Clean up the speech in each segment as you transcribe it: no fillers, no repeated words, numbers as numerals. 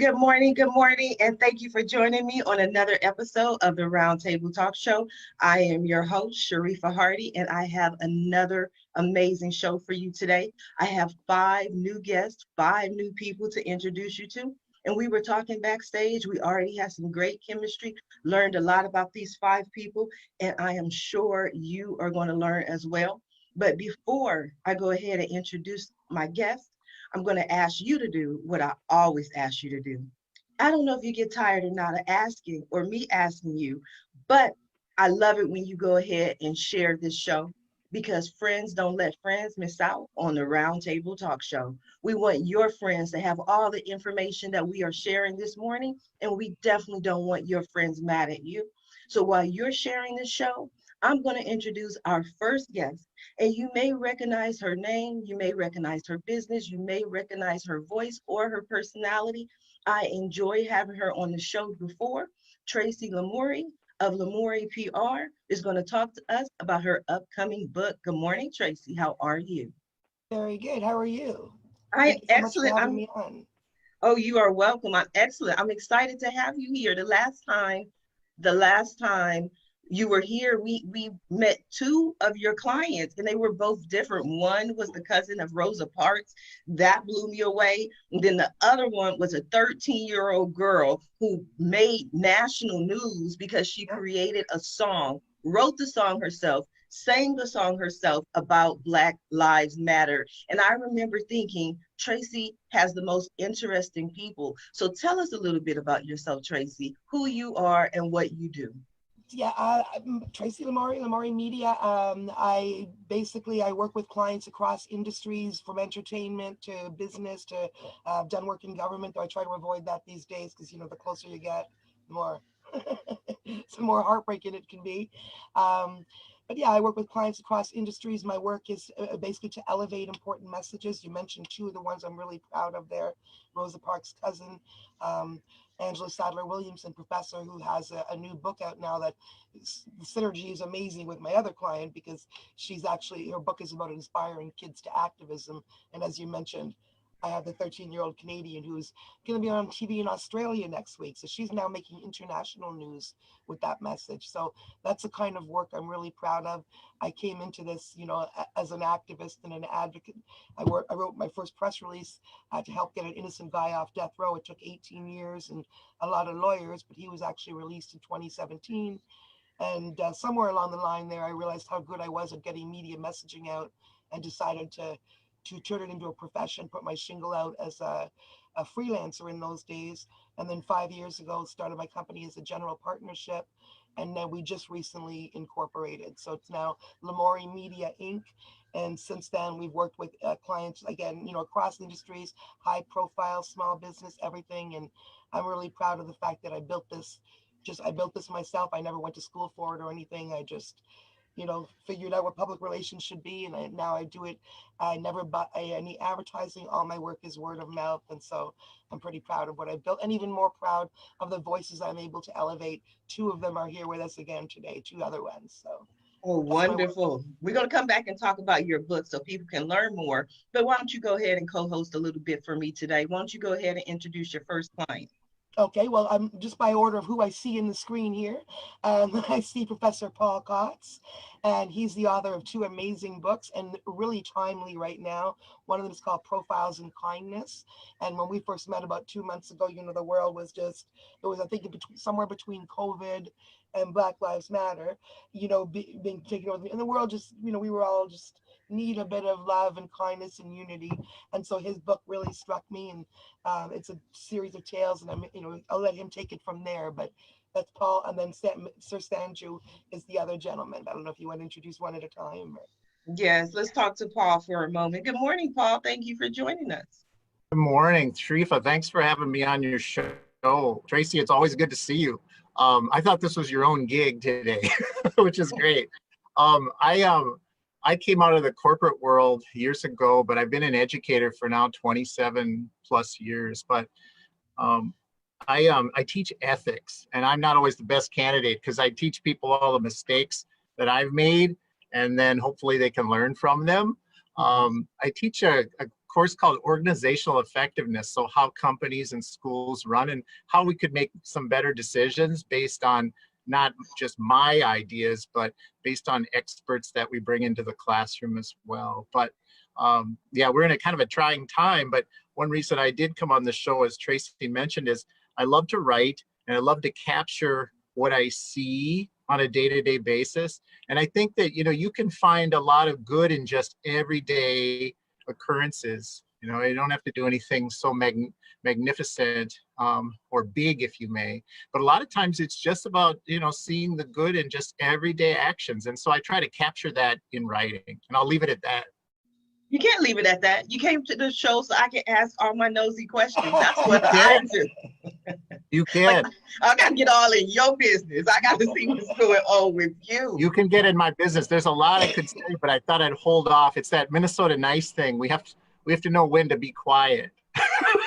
Good morning, and thank you for joining me on another episode of the Roundtable Talk Show. I am your host, Sharifah Hardy, and I have another amazing show for you today. I have 5 new guests, 5 new people to introduce you to. And we were talking backstage. We already had some great chemistry, learned a lot about these 5 people, and I am sure you are going to learn as well. But before I go ahead and introduce my guests, I'm going to ask you to do what I always ask you to do. I don't know if you get tired or not of asking or me asking you, but I love it when you go ahead and share this show because friends don't let friends miss out on the Roundtable Talk Show. We want your friends to have all the information that we are sharing this morning, and we definitely don't want your friends mad at you. So while you're sharing this show, I'm going to introduce our first guest, and you may recognize her name, you may recognize her business, you may recognize her voice or her personality. I enjoy having her on the show before. Tracy Lamourie of Lamourie PR is going to talk to us about her upcoming book. Good morning, Tracy. How are you? Very good. How are you? I am Thank you so much for excellent. having me on. Oh, you are welcome. I'm excellent. I'm excited to have you here. The last time you were here, we met 2 of your clients, and they were both different. One was the cousin of Rosa Parks. That blew me away. And then the other one was a 13-year-old girl who made national news because she Yep. created a song, wrote the song herself, sang the song herself about Black Lives Matter. And I remember thinking, Tracy has the most interesting people. So tell us a little bit about yourself, Tracy, who you are and what you do. Yeah, I'm Tracy Lamourie, Lamourie Media. I work with clients across industries, from entertainment to business to done work in government. Though I try to avoid that these days because the closer you get, the more the more heartbreaking it can be. Um, but yeah, I work with clients across industries. My work is basically to elevate important messages. You mentioned 2 of the ones I'm really proud of there. Rosa Parks' cousin, um, Angela Sadler Williamson, professor, who has a new book out now that the synergy is amazing with my other client because her book is about inspiring kids to activism. And as you mentioned, I have the 13-year-old Canadian who's going to be on TV in Australia next week. So she's now making international news with that message. So that's the kind of work I'm really proud of. I came into this, as an activist and an advocate. I wrote my first press release to help get an innocent guy off death row. It took 18 years and a lot of lawyers, but he was actually released in 2017. And somewhere along the line there, I realized how good I was at getting media messaging out and decided to turn it into a profession, put my shingle out as a freelancer in those days. And then 5 years ago, started my company as a general partnership. And then we just recently incorporated. So it's now Lamourie Media Inc. And since then, we've worked with clients, again, across industries, high profile, small business, everything. And I'm really proud of the fact that I built this myself. I never went to school for it or anything. I just figured out what public relations should be, and now I do it. I never buy any advertising. All my work is word of mouth, and so I'm pretty proud of what I've built, and even more proud of the voices I'm able to elevate. 2 of them are here with us again today, 2 other ones. So Oh, that's my work. wonderful. We're going to come back and talk about your book so people can learn more. But why don't you go ahead and co-host a little bit for me today? Why don't you go ahead and introduce your first client? Okay, well, I'm just by order of who I see in the screen here. I see Professor Paul Kotz, and he's the author of 2 amazing books and really timely right now. One of them is called Profiles in Kindness. And when we first met about 2 months ago, the world was it was, I think, somewhere between COVID and Black Lives Matter, being taken over. And the world just, we were all just need a bit of love and kindness and unity. And so his book really struck me, and it's a series of tales, and I'll let him take it from there. But that's Paul, and then Sir Sanju is the other gentleman. I don't know if you want to introduce one at a time. Yes, let's talk to Paul for a moment. Good morning, Paul. Thank you for joining us. Good morning, Sharifah. Thanks for having me on your show. Tracy, it's always good to see you. I thought this was your own gig today, which is great. I came out of the corporate world years ago, but I've been an educator for now 27 plus years. But I teach ethics, and I'm not always the best candidate because I teach people all the mistakes that I've made, and then hopefully they can learn from them. I teach a course called Organizational Effectiveness. So how companies and schools run and how we could make some better decisions based on not just my ideas, but based on experts that we bring into the classroom as well. But yeah, we're in a kind of a trying time, but one reason I did come on the show, as Tracy mentioned, is I love to write and I love to capture what I see on a day-to-day basis. And I think that, you know, you can find a lot of good in just everyday occurrences. You know, you don't have to do anything so magnificent or big, if you may. But a lot of times it's just about, you know, seeing the good in just everyday actions. And so I try to capture that in writing, and I'll leave it at that. You can't leave it at that. You came to the show so I can ask all my nosy questions. That's what You I can. do. You can. Like, I got to get all in your business. I got to see what's going on with you. You can get in my business. There's a lot I could say, but I thought I'd hold off. It's that Minnesota nice thing. We have to know when to be quiet.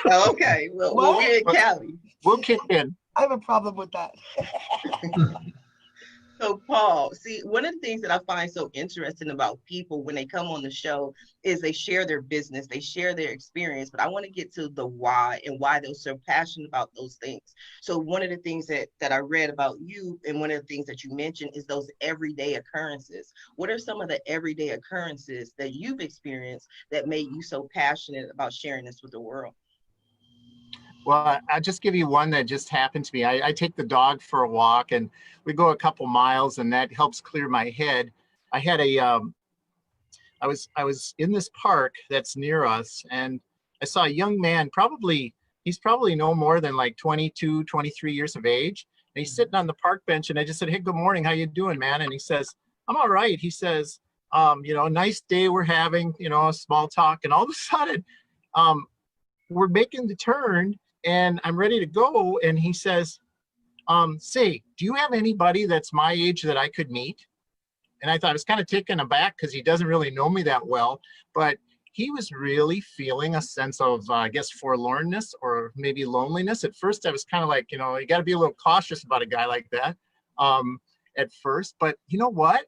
Okay. Well, we're in Cali. We'll kick in. I have a problem with that. So Paul, see, one of the things that I find so interesting about people when they come on the show is they share their business, they share their experience, but I want to get to the why and why they're so passionate about those things. So one of the things that I read about you and one of the things that you mentioned is those everyday occurrences. What are some of the everyday occurrences that you've experienced that made you so passionate about sharing this with the world? Well, I'll just give you one that just happened to me. I take the dog for a walk and we go a couple miles and that helps clear my head. I had I was in this park that's near us and I saw a young man, he's probably no more than like 22, 23 years of age. And he's sitting on the park bench and I just said, "Hey, good morning. How you doing, man?" And he says, "I'm all right." He says, "You know, nice day we're having, you know, small talk." And all of a sudden, we're making the turn and I'm ready to go. And he says, "Say, do you have anybody that's my age that I could meet?" And I thought I was kind of taken aback because he doesn't really know me that well, but he was really feeling a sense of, I guess, forlornness or maybe loneliness. At first, I was kind of like, you know, you got to be a little cautious about a guy like that at first. But you know what?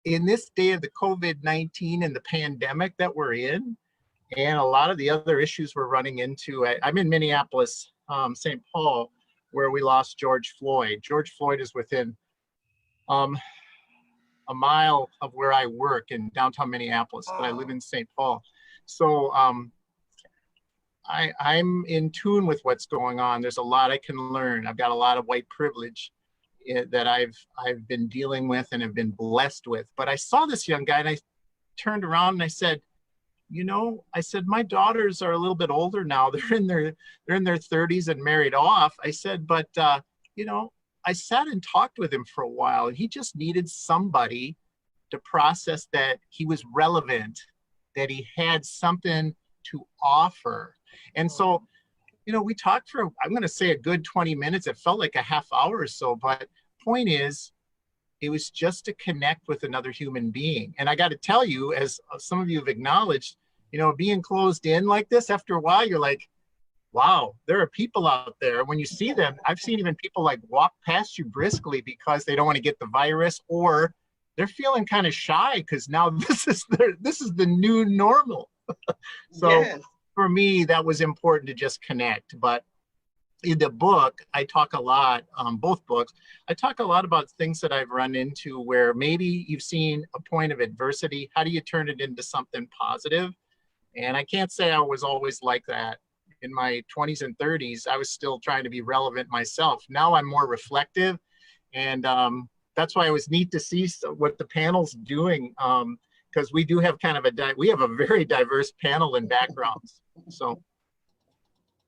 In this day of the COVID-19 and the pandemic that we're in, and a lot of the other issues we're running into, I'm in Minneapolis, St. Paul, where we lost George Floyd. George Floyd is within a mile of where I work in downtown Minneapolis, but I live in St. Paul. So I'm in tune with what's going on. There's a lot I can learn. I've got a lot of white privilege that I've been dealing with and have been blessed with. But I saw this young guy and I turned around and I said, you know, I said, my daughters are a little bit older now. They're in their 30s and married off. I said, but you know, I sat and talked with him for a while and he just needed somebody to process that he was relevant, that he had something to offer. And so, you know, we talked for, I'm going to say a good 20 minutes. It felt like a half hour or so, but point is, it was just to connect with another human being. And I got to tell you, as some of you have acknowledged, you know, being closed in like this, after a while, you're like, wow, there are people out there. When you see them, I've seen even people like walk past you briskly because they don't want to get the virus, or they're feeling kind of shy because now this is the new normal. So yes. For me, that was important to just connect. But in the book, I talk a lot, both books, I talk a lot about things that I've run into where maybe you've seen a point of adversity. How do you turn it into something positive? And I can't say I was always like that. In my 20s and 30s, I was still trying to be relevant myself. Now I'm more reflective. And that's why it was neat to see what the panel's doing, because we do have kind of we have a very diverse panel in backgrounds. So.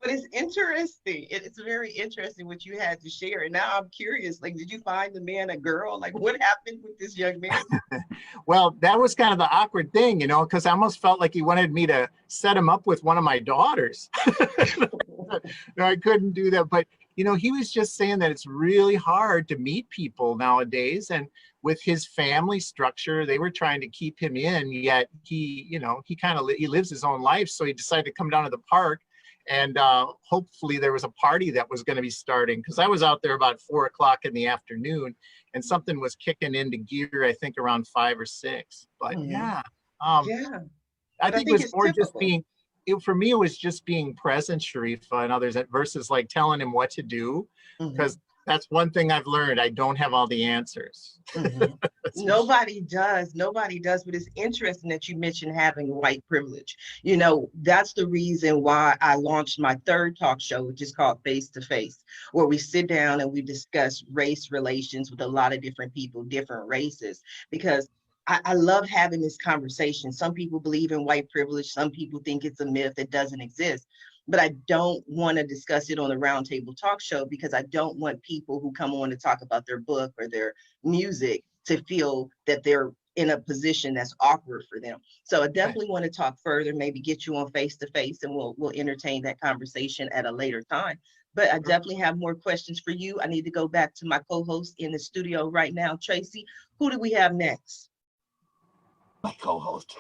But it's interesting. It's very interesting what you had to share. And now I'm curious, like, did you find the man a girl? Like, what happened with this young man? Well, that was kind of the awkward thing, you know, because I almost felt like he wanted me to set him up with one of my daughters. No, I couldn't do that. But, you know, he was just saying that it's really hard to meet people nowadays. And with his family structure, they were trying to keep him in, yet he, you know, he lives his own life. So he decided to come down to the park. And hopefully there was a party that was going to be starting, because I was out there about 4 o'clock in the afternoon and something was kicking into gear, I think around 5 or 6. But yeah, I think it was more typical. Just being, for me, it was just being present, Sharifah, and others, versus like telling him what to do, because that's one thing I've learned. I don't have all the answers. Nobody does. Nobody does. But it's interesting that you mentioned having white privilege. You know, that's the reason why I launched my third talk show, which is called Face to Face, where we sit down and we discuss race relations with a lot of different people, different races, because I love having this conversation. Some people believe in white privilege. Some people think it's a myth that doesn't exist. But I don't want to discuss it on the roundtable talk show because I don't want people who come on to talk about their book or their music to feel that they're in a position that's awkward for them. So I definitely want to talk further, maybe get you on face to face, and we'll entertain that conversation at a later time. But I definitely have more questions for you. I need to go back to my co-host in the studio right now, Tracy. Who do we have next? My co-host.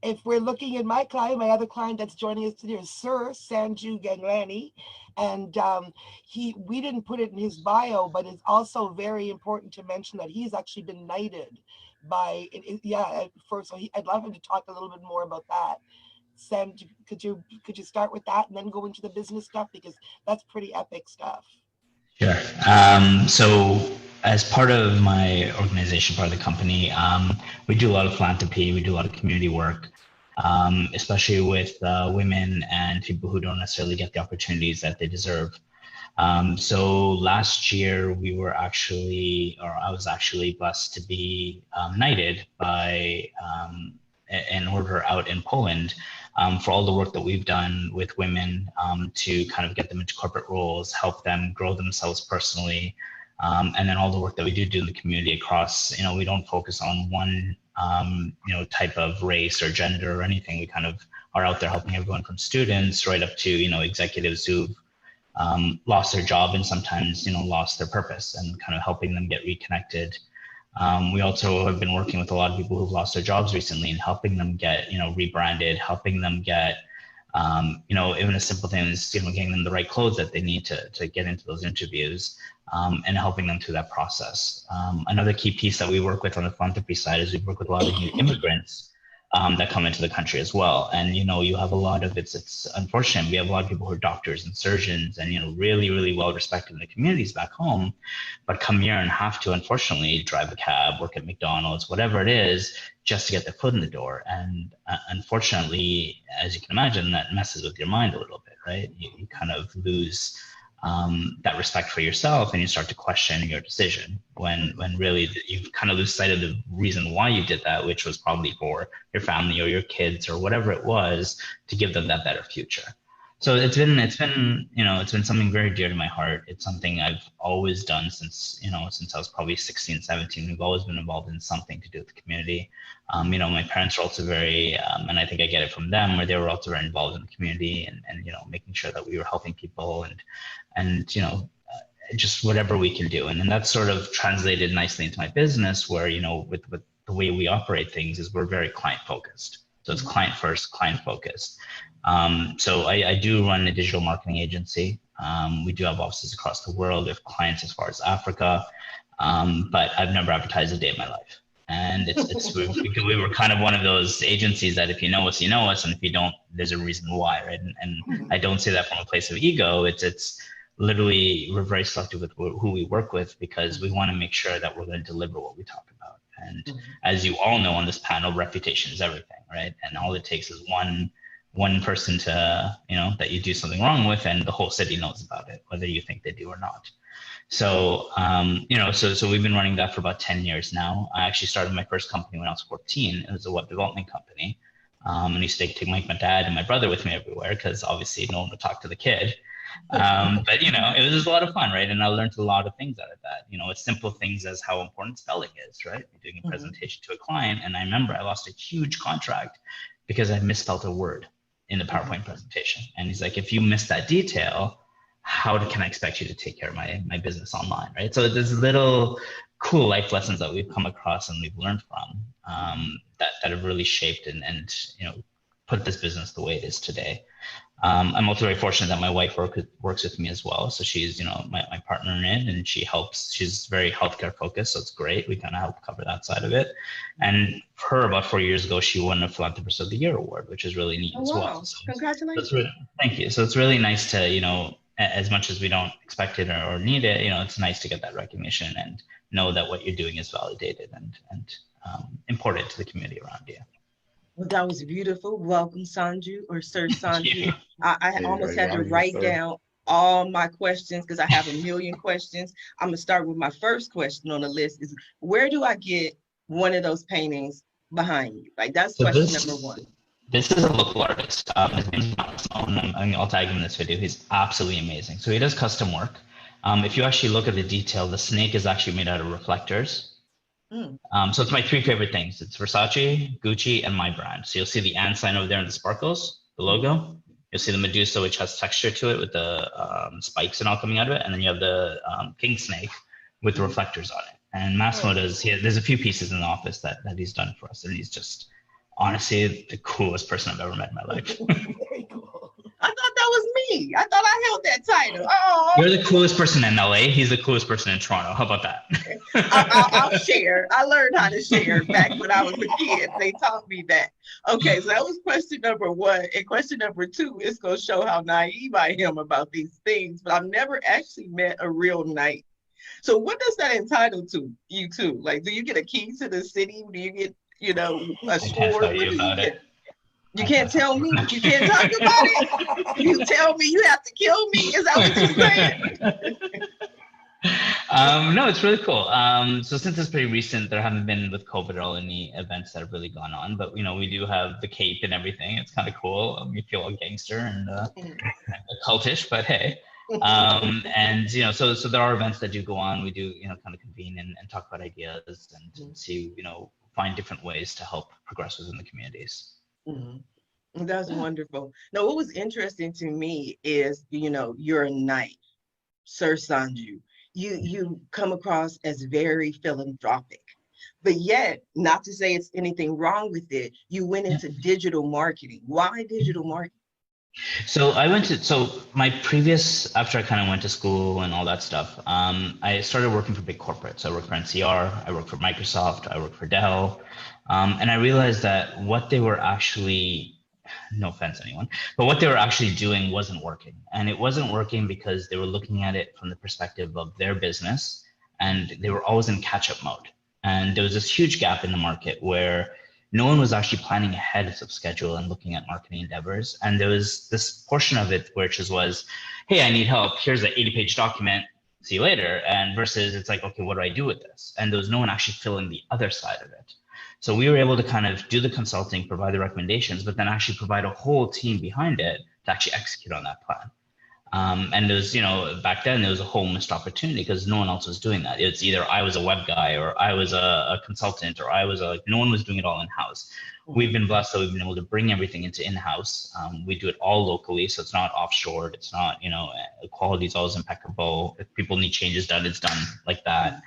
If we're looking at my client, my other client that's joining us today is Sir Sanju Ganglani. And we didn't put it in his bio, but it's also very important to mention that he's actually been knighted by, so I'd love him to talk a little bit more about that. Sanj, could you start with that and then go into the business stuff, because that's pretty epic stuff. Sure. So as part of my organization, part of the company, we do a lot of philanthropy, we do a lot of community work, especially with women and people who don't necessarily get the opportunities that they deserve. So last year I was actually blessed to be knighted by an order out in Poland for all the work that we've done with women to kind of get them into corporate roles, help them grow themselves personally, and then all the work that we do in the community across, we don't focus on one, type of race or gender or anything. We kind of are out there helping everyone from students right up to, executives who've lost their job and sometimes, lost their purpose, and kind of helping them get reconnected. We also have been working with a lot of people who've lost their jobs recently and helping them get, rebranded, helping them get, even a simple thing is, getting them the right clothes that they need to get into those interviews, and helping them through that process. Another key piece that we work with on the philanthropy side is we work with a lot of new immigrants that come into the country as well. And, you have a lot of, it's unfortunate, we have a lot of people who are doctors and surgeons and, really, really well respected in the communities back home, but come here and have to, unfortunately, drive a cab, work at McDonald's, whatever it is, just to get their foot in the door. And unfortunately, as you can imagine, that messes with your mind a little bit, right? You kind of lose that respect for yourself, and you start to question your decision when really you kind of lose sight of the reason why you did that, which was probably for your family or your kids or whatever it was, to give them that better future. So it's been something very dear to my heart. It's something I've always done since I was probably 16, 17. We've always been involved in something to do with the community. My parents are also very, and I think I get it from them, where they were also very involved in the community and making sure that we were helping people and just whatever we can do. And then that's sort of translated nicely into my business, where, with the way we operate things is we're very client focused. So it's client first, client focused. So I do run a digital marketing agency. We do have offices across the world. We have clients as far as Africa, but I've never advertised a day in my life. And we were kind of one of those agencies that if you know us, you know us, and if you don't, there's a reason why, right? And I don't say that from a place of ego. It's literally, we're very selective with who we work with, because we want to make sure that we're going to deliver what we talk about. And as you all know on this panel, reputation is everything, right? And all it takes is one person to, that you do something wrong with, and the whole city knows about it, whether you think they do or not. So, so we've been running that for about 10 years now. I actually started my first company when I was 14. It was a web development company. And I used to take my dad and my brother with me everywhere, because obviously no one would talk to the kid. But, it was just a lot of fun, right? And I learned a lot of things out of that. It's simple things as how important spelling is, right? Doing a presentation to a client. And I remember I lost a huge contract because I misspelled a word in the PowerPoint presentation. And he's like, if you miss that detail, how can I expect you to take care of my business online, right? So there's little cool life lessons that we've come across and we've learned from that have really shaped and put this business the way it is today. I'm also very fortunate that my wife works with me as well. So she's, my partner in it, and she's very healthcare focused. So it's great. We kind of help cover that side of it. And for her, about 4 years ago, she won a Philanthropist of the Year award, which is really neat as well. So congratulations. Thank you. So it's really nice to, as much as we don't expect it or need it, it's nice to get that recognition and know that what you're doing is validated and important to the community around you. Well, that was beautiful. Welcome, Sanju, or Sir Sanju. I almost had to write down all my questions because I have a million questions. I'm going to start with my first question on the list is, where do I get one of those paintings behind you? Like, that's question number one. This is a local artist. His name's I'll tag him in this video. He's absolutely amazing. So he does custom work. If you actually look at the detail, the snake is actually made out of reflectors. So it's my three favorite things. It's Versace, Gucci, and my brand. So you'll see the and sign over there in the sparkles, the logo. You'll see the Medusa, which has texture to it with the spikes and all coming out of it. And then you have the king snake with the reflectors on it. And Massimo there's a few pieces in the office that he's done for us. And he's just honestly the coolest person I've ever met in my life. Very cool. I thought that was me. I thought I held that title. Oh. You're the coolest person in LA. He's the coolest person in Toronto. How about that? I'll share. I learned how to share back when I was a kid. They taught me that. Okay, so that was question number one. And question number two is going to show how naive I am about these things. But I've never actually met a real knight. So what does that entitle to you to? Like, do you get a key to the city? Do you get, a sword? You can't tell me. You can't talk about it. You tell me you have to kill me. Is that what you're saying? No, it's really cool. So since it's pretty recent, there haven't been with COVID or any events that have really gone on. But we do have the cape and everything. It's kind of cool. You feel a gangster and cultish, but hey. And so there are events that do go on. We do kind of convene and talk about ideas and see find different ways to help progress within the communities. Mm-hmm. That's wonderful. Now, what was interesting to me is, you're a knight, Sir Sanju. You come across as very philanthropic, but yet, not to say it's anything wrong with it, you went into digital marketing. Why digital marketing? So my previous, after I kind of went to school and all that stuff, I started working for big corporates. So I worked for NCR, I worked for Microsoft, I worked for Dell. And I realized that what they were actually, no offense anyone, but what they were actually doing wasn't working. And it wasn't working because they were looking at it from the perspective of their business, and they were always in catch-up mode. And there was this huge gap in the market where no one was actually planning ahead of schedule and looking at marketing endeavors. And there was this portion of it which was, hey, I need help. Here's an 80-page document. See you later. And versus it's like, okay, what do I do with this? And there was no one actually filling the other side of it. So we were able to kind of do the consulting, provide the recommendations, but then actually provide a whole team behind it to actually execute on that plan. And there was, back then there was a whole missed opportunity because no one else was doing that. It's either I was a web guy or I was a consultant or I was no one was doing it all in-house. We've been blessed that we've been able to bring everything into in-house. We do it all locally, so it's not offshored. It's not, the quality is always impeccable. If people need changes done, it's done like that.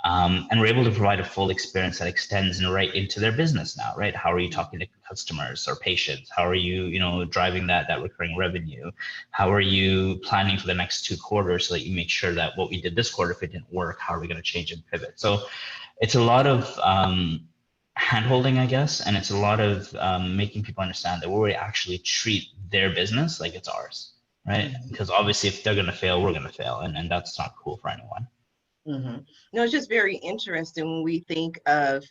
And we're able to provide a full experience that extends right into their business now, right? How are you talking to customers or patients? How are you, driving that recurring revenue? How are you planning for the next 2 quarters so that you make sure that what we did this quarter, if it didn't work, how are we going to change and pivot? So it's a lot of hand-holding, I guess, and it's a lot of making people understand that we actually treat their business like it's ours, right? Because obviously if they're going to fail, we're going to fail, and that's not cool for anyone. Mm-hmm. No, it's just very interesting when we think of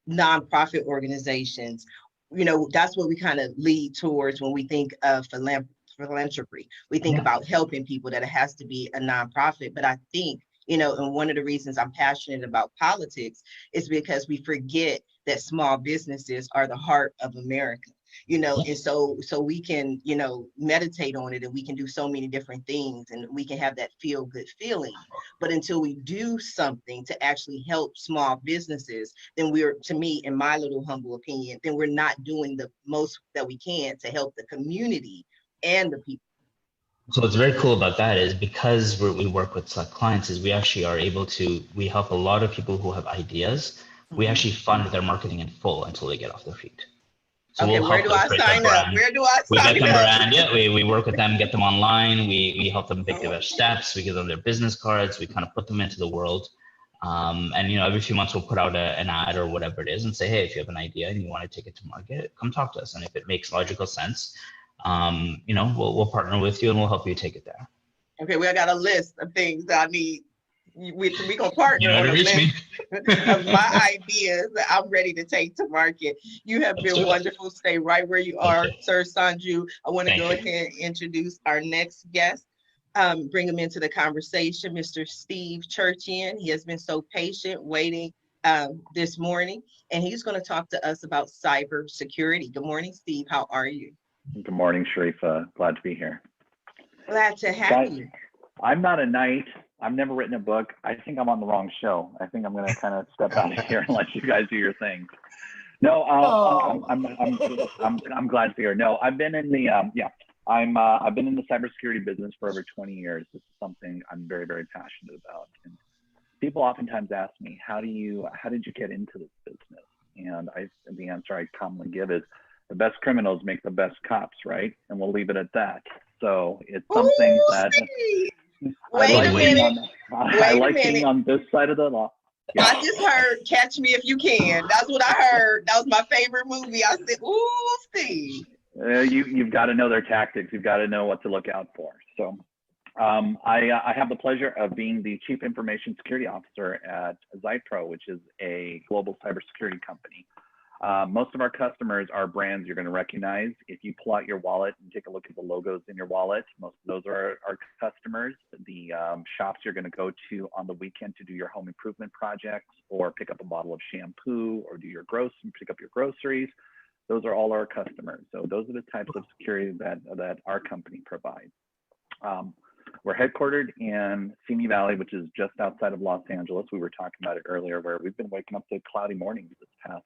nonprofit organizations. That's what we kind of lead towards when we think of philanthropy. We think about helping people, that it has to be a nonprofit. But I think, and one of the reasons I'm passionate about politics is because we forget that small businesses are the heart of America. And so we can, meditate on it, and we can do so many different things, and we can have that feel good feeling. But until we do something to actually help small businesses, then to me, in my little humble opinion, then we're not doing the most that we can to help the community and the people. So what's very cool about that is because we work with select clients is we actually are able to, we help a lot of people who have ideas. We actually fund their marketing in full until they get off their feet. So Okay, we'll where help do them I create sign that up? brand. Where do I We get sign them up? brand. Yeah, we work with them, get them online. We help them pick their steps. We give them their business cards. We kind of put them into the world. And every few months we'll put out an ad or whatever it is and say, hey, if you have an idea and you want to take it to market, come talk to us. And if it makes logical sense, we'll partner with you and we'll help you take it there. Okay, we got a list of things that I need. We gonna partner You know on to a reach list me. of my ideas that I'm ready to take to market. You have been wonderful. Stay right where you are, Sir Sanju. I want to go ahead and introduce our next guest. Bring him into the conversation, Mr. Steve Churchian. He has been so patient waiting this morning, and he's going to talk to us about cyber security. Good morning, Steve. How are you? Good morning, Sharifah. Glad to be here. Glad to have you. I'm not a knight. I've never written a book. I think I'm on the wrong show. I think I'm going to kind of step out of here and let you guys do your thing. No, I'm glad to be here. No, I've been in the I've been in the cybersecurity business for over 20 years. This is something I'm very, very passionate about. And people oftentimes ask me, how did you get into this business? And the answer I commonly give is, the best criminals make the best cops, right? And we'll leave it at that. So it's something that I like being on this side of the law. Yeah. I just heard Catch Me If You Can. That's what I heard. That was my favorite movie. I said, ooh, Steve. You've got to know their tactics. You've got to know what to look out for. So I have the pleasure of being the Chief Information Security Officer at Zypro, which is a global cybersecurity company. Most of our customers are brands you're going to recognize. If you pull out your wallet and take a look at the logos in your wallet, most of those are our customers. The shops you're going to go to on the weekend to do your home improvement projects, or pick up a bottle of shampoo, or pick up your groceries, those are all our customers. So those are the types of security that our company provides. We're headquartered in Simi Valley, which is just outside of Los Angeles. We were talking about it earlier, where we've been waking up to cloudy mornings this past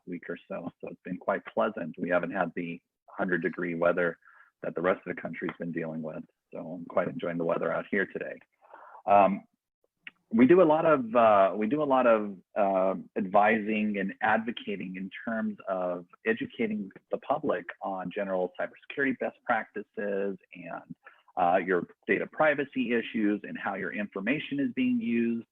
week or so. So it's been quite pleasant. We haven't had the 100-degree weather that the rest of the country's been dealing with. So I'm quite enjoying the weather out here today. We do a lot of advising and advocating in terms of educating the public on general cybersecurity best practices and your data privacy issues and how your information is being used.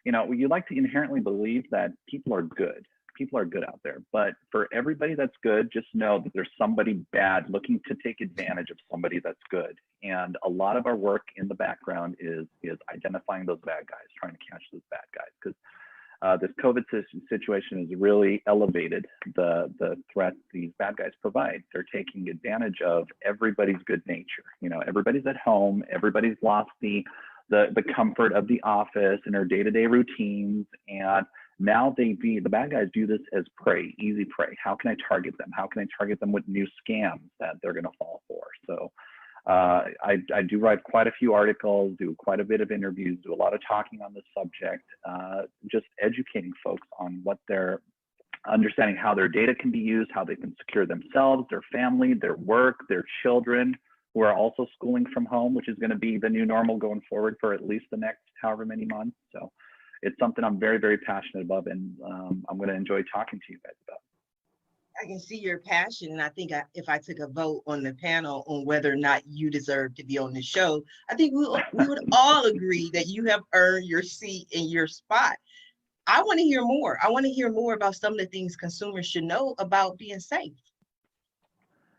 You like to inherently believe that people are good. People are good out there, but for everybody that's good, just know that there's somebody bad looking to take advantage of somebody that's good. And a lot of our work in the background is identifying those bad guys, trying to catch those bad guys, because this COVID situation has really elevated the threat these bad guys provide. They're taking advantage of everybody's good nature. Everybody's at home, everybody's lost the comfort of the office and their day-to-day routines, and now the bad guys do this as prey, easy prey. How can I target them? How can I target them with new scams that they're going to fall for? So I do write quite a few articles, do quite a bit of interviews, do a lot of talking on this subject, just educating folks on what they're understanding, how their data can be used, how they can secure themselves, their family, their work, their children, who are also schooling from home, which is going to be the new normal going forward for at least the next however many months. So it's something I'm very, very passionate about, and I'm going to enjoy talking to you guys about. I can see your passion, and I think if I took a vote on the panel on whether or not you deserve to be on the show, I think we would all agree that you have earned your seat in your spot. I want to hear more. I want to hear more about some of the things consumers should know about being safe.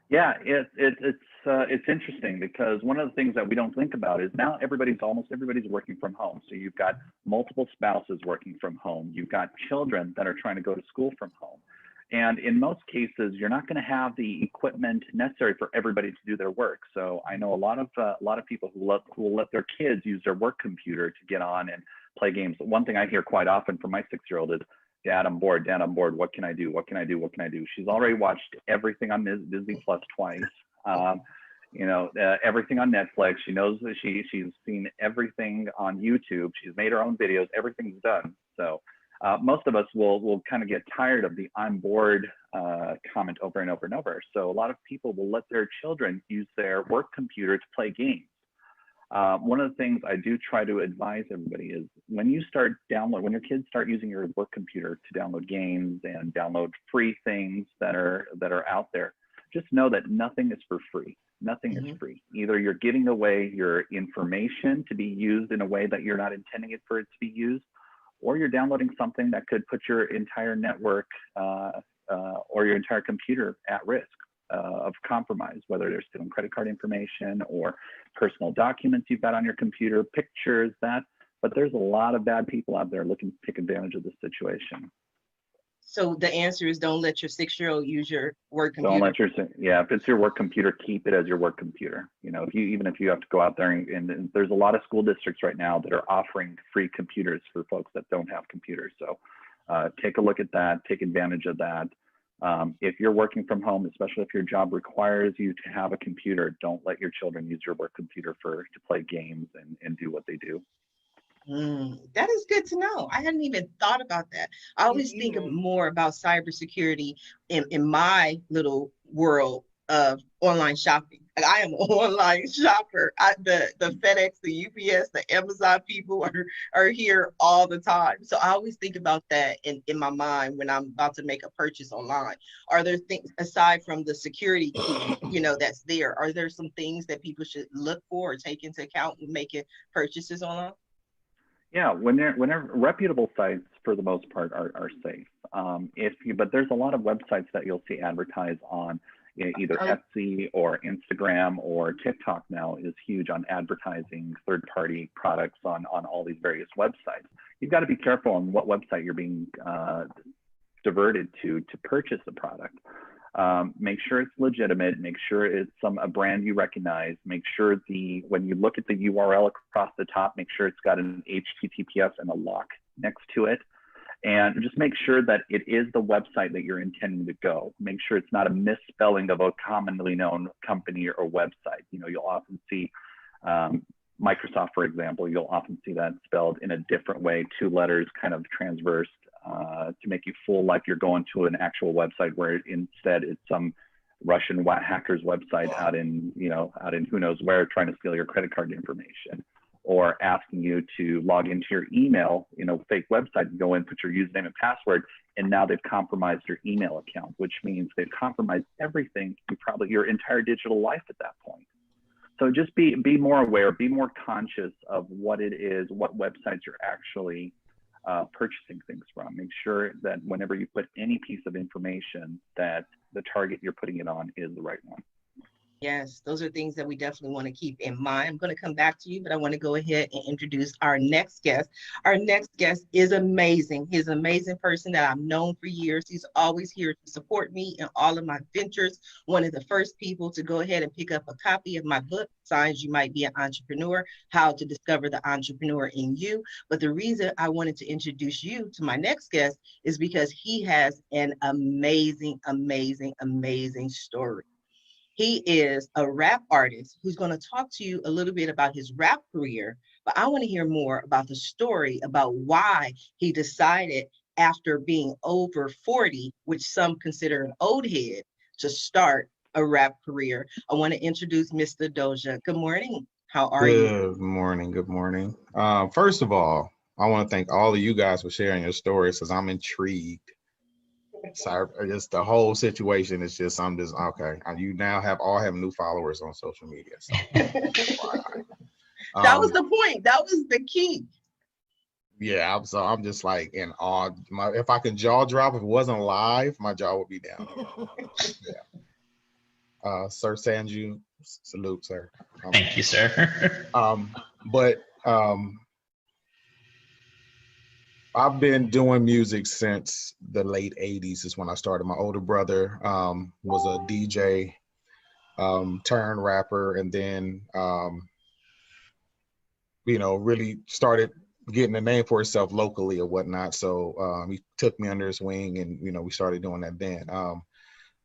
Yeah, it's interesting, because one of the things that we don't think about is now almost everybody's working from home. So you've got multiple spouses working from home. You've got children that are trying to go to school from home. And in most cases, you're not going to have the equipment necessary for everybody to do their work. So I know a lot of people who will let their kids use their work computer to get on and play games. One thing I hear quite often from my 6-year-old is, Dad, I'm bored. Dad, I'm bored. What can I do? What can I do? What can I do? She's already watched everything on Disney Plus twice. Everything on Netflix. She knows that she's seen everything on YouTube. She's made her own videos. Everything's done. So most of us will kind of get tired of the "I'm bored" comment over and over and over. So a lot of people will let their children use their work computer to play games. One of the things I do try to advise everybody is when you start when your kids start using your work computer to download games and download free things that are out there, just know that nothing is for free. Nothing is free. Either you're giving away your information to be used in a way that you're not intending it for it to be used, or you're downloading something that could put your entire network or your entire computer at risk of compromise, whether they're stealing credit card information or personal documents you've got on your computer, pictures, but there's a lot of bad people out there looking to take advantage of this situation. So the answer is don't let your 6-year-old use your work computer. Don't let if it's your work computer, keep it as your work computer. You know, even if you have to go out there and there's a lot of school districts right now that are offering free computers for folks that don't have computers. So take a look at that, take advantage of that. If you're working from home, especially if your job requires you to have a computer, don't let your children use your work computer to play games and do what they do. That is good to know. I hadn't even thought about that. I always think more about cybersecurity in my little world of online shopping. Like, I am an online shopper. The FedEx, the UPS, the Amazon people are here all the time. So I always think about that in my mind when I'm about to make a purchase online. Are there things aside from the security key, that's there? Are there some things that people should look for or take into account when making purchases online? Yeah, whenever reputable sites for the most part are safe. But there's a lot of websites that you'll see advertised on either Etsy or Instagram or TikTok now is huge on advertising third-party products on all these various websites. You've got to be careful on what website you're being diverted to purchase a product. Make sure it's legitimate, make sure it's a brand you recognize, make sure when you look at the URL across the top, make sure it's got an HTTPS and a lock next to it. And just make sure that it is the website that you're intending to go. Make sure it's not a misspelling of a commonly known company or website. You'll often see Microsoft, for example, you'll often see that spelled in a different way, 2 letters kind of transversed to make you feel like you're going to an actual website where instead it's some Russian hacker's website out in who knows where trying to steal your credit card information, or asking you to log into your email, fake website and go in, put your username and password, and now they've compromised your email account, which means they've compromised everything, your entire digital life at that point. So just be more aware, be more conscious of what it is, what websites you're actually purchasing things from. Make sure that whenever you put any piece of information that the target you're putting it on is the right one. Yes, those are things that we definitely want to keep in mind. I'm going to come back to you, but I want to go ahead and introduce our next guest. Our next guest is amazing. He's an amazing person that I've known for years. He's always here to support me in all of my ventures. One of the first people to go ahead and pick up a copy of my book, Sanj, You Might Be an Entrepreneur, How to Discover the Entrepreneur in You. But the reason I wanted to introduce you to my next guest is because he has an amazing, amazing, amazing story. He is a rap artist who's going to talk to you a little bit about his rap career, but I want to hear more about the story about why he decided after being over 40, which some consider an old head, to start a rap career. I want to introduce Mr. Doja. Good morning. How are you? Good morning. Good morning. First of all, I want to thank all of you guys for sharing your stories because I'm intrigued. So just the whole situation is just, I'm just, okay. You now all have new followers on social media. So, that was the point. That was the key. Yeah, I'm just like in awe. If I could jaw drop, if it wasn't live, my jaw would be down. Yeah. Sir Sanju, salute, sir. Thank you, sir. I've been doing music since the late 80s is when I started. My older brother was a DJ turned rapper, and then, really started getting a name for himself locally or whatnot. So he took me under his wing, and, we started doing that then.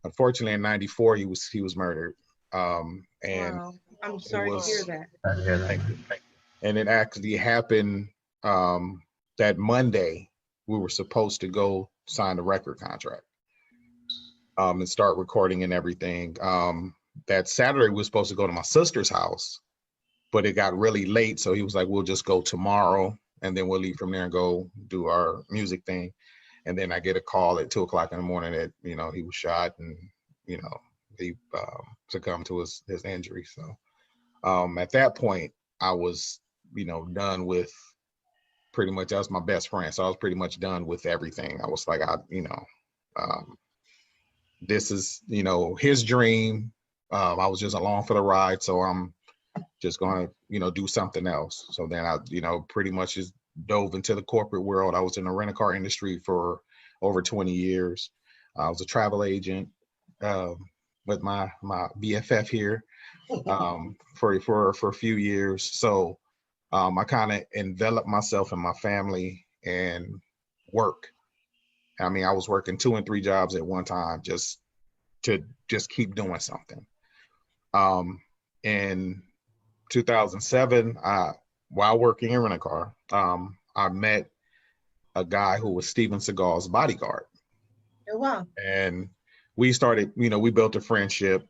Unfortunately, in '94, he was murdered. And wow. I'm sorry to hear that. Thank you. And it actually happened that Monday. We were supposed to go sign the record contract and start recording and everything. That Saturday, we were supposed to go to my sister's house but it got really late. So he was like, we'll just go tomorrow. And then we'll leave from there and go do our music thing. And then I get a call at 2 o'clock in the morning that, you know, he was shot and, you know, he succumbed to his injury. So at that point, I was, you know, done with pretty much, that was my best friend. So I was pretty much done with everything. I was like, this is, you know, his dream. I was just along for the ride. So I'm just going to, you know, do something else. So then I, you know, pretty much just dove into the corporate world. I was in the rental-car industry for over 20 years. I was a travel agent with my BFF here for a few years. So I kind of enveloped myself and my family and work. I mean, I was working 2 and 3 jobs at one time just to keep doing something. In 2007, while working in rental-car, I met a guy who was Steven Seagal's bodyguard. Oh, wow. And we started, you know, we built a friendship.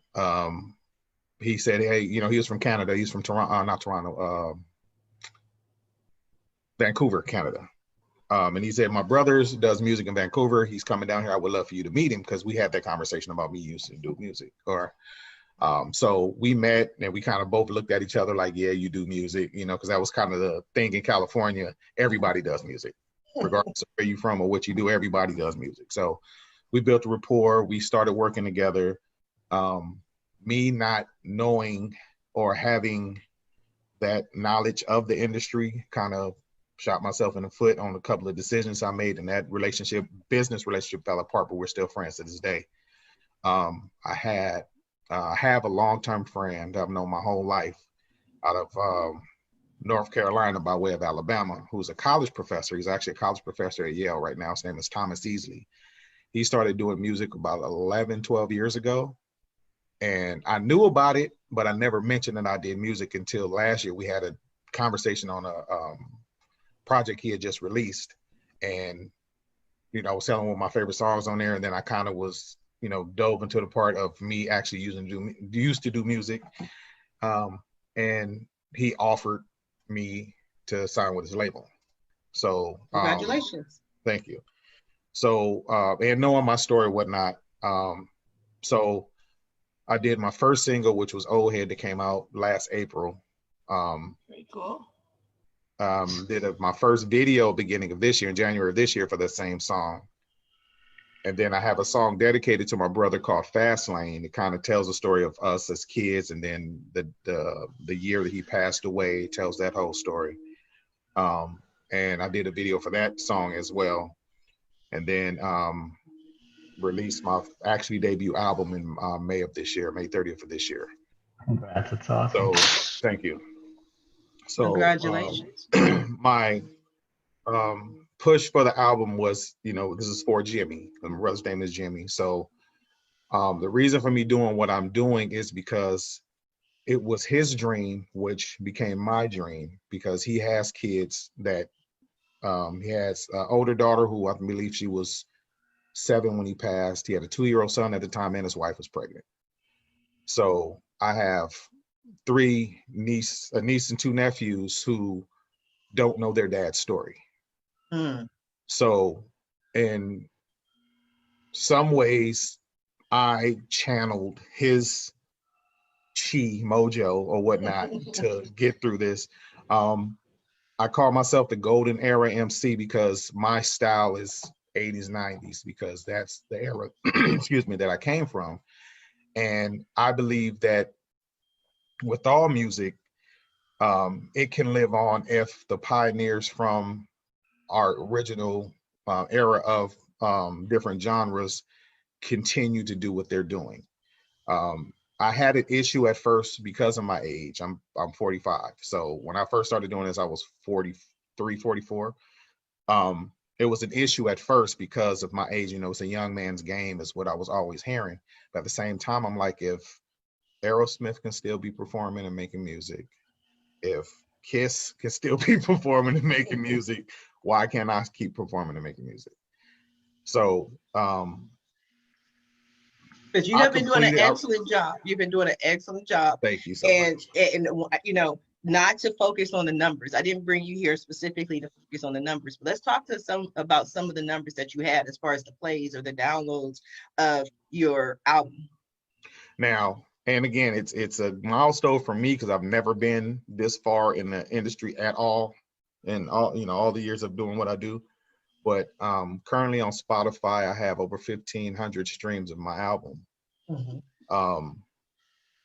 He said, hey, you know, he was from Canada. He's from Vancouver, Canada. And he said, my brother does music in Vancouver. He's coming down here. I would love for you to meet him, because we had that conversation about me used to do music. So we met and we kind of both looked at each other like, yeah, you do music, you know, because that was kind of the thing in California. Everybody does music, regardless of where you're from or what you do, everybody does music. So we built a rapport. We started working together. Me not knowing or having that knowledge of the industry kind of shot myself in the foot on a couple of decisions I made, and that business relationship fell apart, but we're still friends to this day. I have a long-term friend I've known my whole life out of North Carolina by way of Alabama, who's a college professor. He's actually a college professor at Yale right now. His name is Thomas Easley. He started doing music about 11, 12 years ago. And I knew about it, but I never mentioned that I did music until last year. We had a conversation on a project he had just released. And, you know, I was telling one of my favorite songs on there. And then I kind of was, you know, dove into the part of me actually used to do music. And he offered me to sign with his label. So Congratulations. Thank you. So, and knowing my story and whatnot. So I did my first single, which was Old Head, that came out last April. Very cool. Did my first video beginning of this year, in January of this year, for the same song. And then I have a song dedicated to my brother called Fast Lane. It kind of tells the story of us as kids, and then the year that he passed away tells that whole story. And I did a video for that song as well. And then released my actually debut album in May of this year, May 30th of this year. Congrats, that's awesome. So thank you. So Congratulations. My push for the album was, you know, this is for Jimmy. My brother's name is Jimmy. So the reason for me doing what I'm doing is because it was his dream, which became my dream, because he has kids that he has an older daughter who I believe she was 7 when he passed. He had a 2-year-old son at the time, and his wife was pregnant. So I have a niece and 2 nephews who don't know their dad's story. So in some ways, I channeled his chi mojo or whatnot to get through this. I call myself the golden era MC because my style is 80s, 90s, because that's the era, excuse me, that I came from. And I believe that with all music, it can live on if the pioneers from our original era of different genres continue to do what they're doing. I had an issue at first because of my age. I'm 45. So when I first started doing this, I was 43, 44. It was an issue at first because of my age. You know, it's a young man's game is what I was always hearing. But at the same time, I'm like, if Aerosmith can still be performing and making music, if Kiss can still be performing and making music, why can't I keep performing and making music? So, because you have been doing an excellent job. You've been doing an excellent job. Thank you so much. And, you know, not to focus on the numbers. I didn't bring you here specifically to focus on the numbers, but let's talk to about some of the numbers that you had as far as the plays or the downloads of your album. Now, and again, it's a milestone for me because I've never been this far in the industry at all, and all the years of doing what I do. But currently on Spotify, I have over 1,500 streams of my album.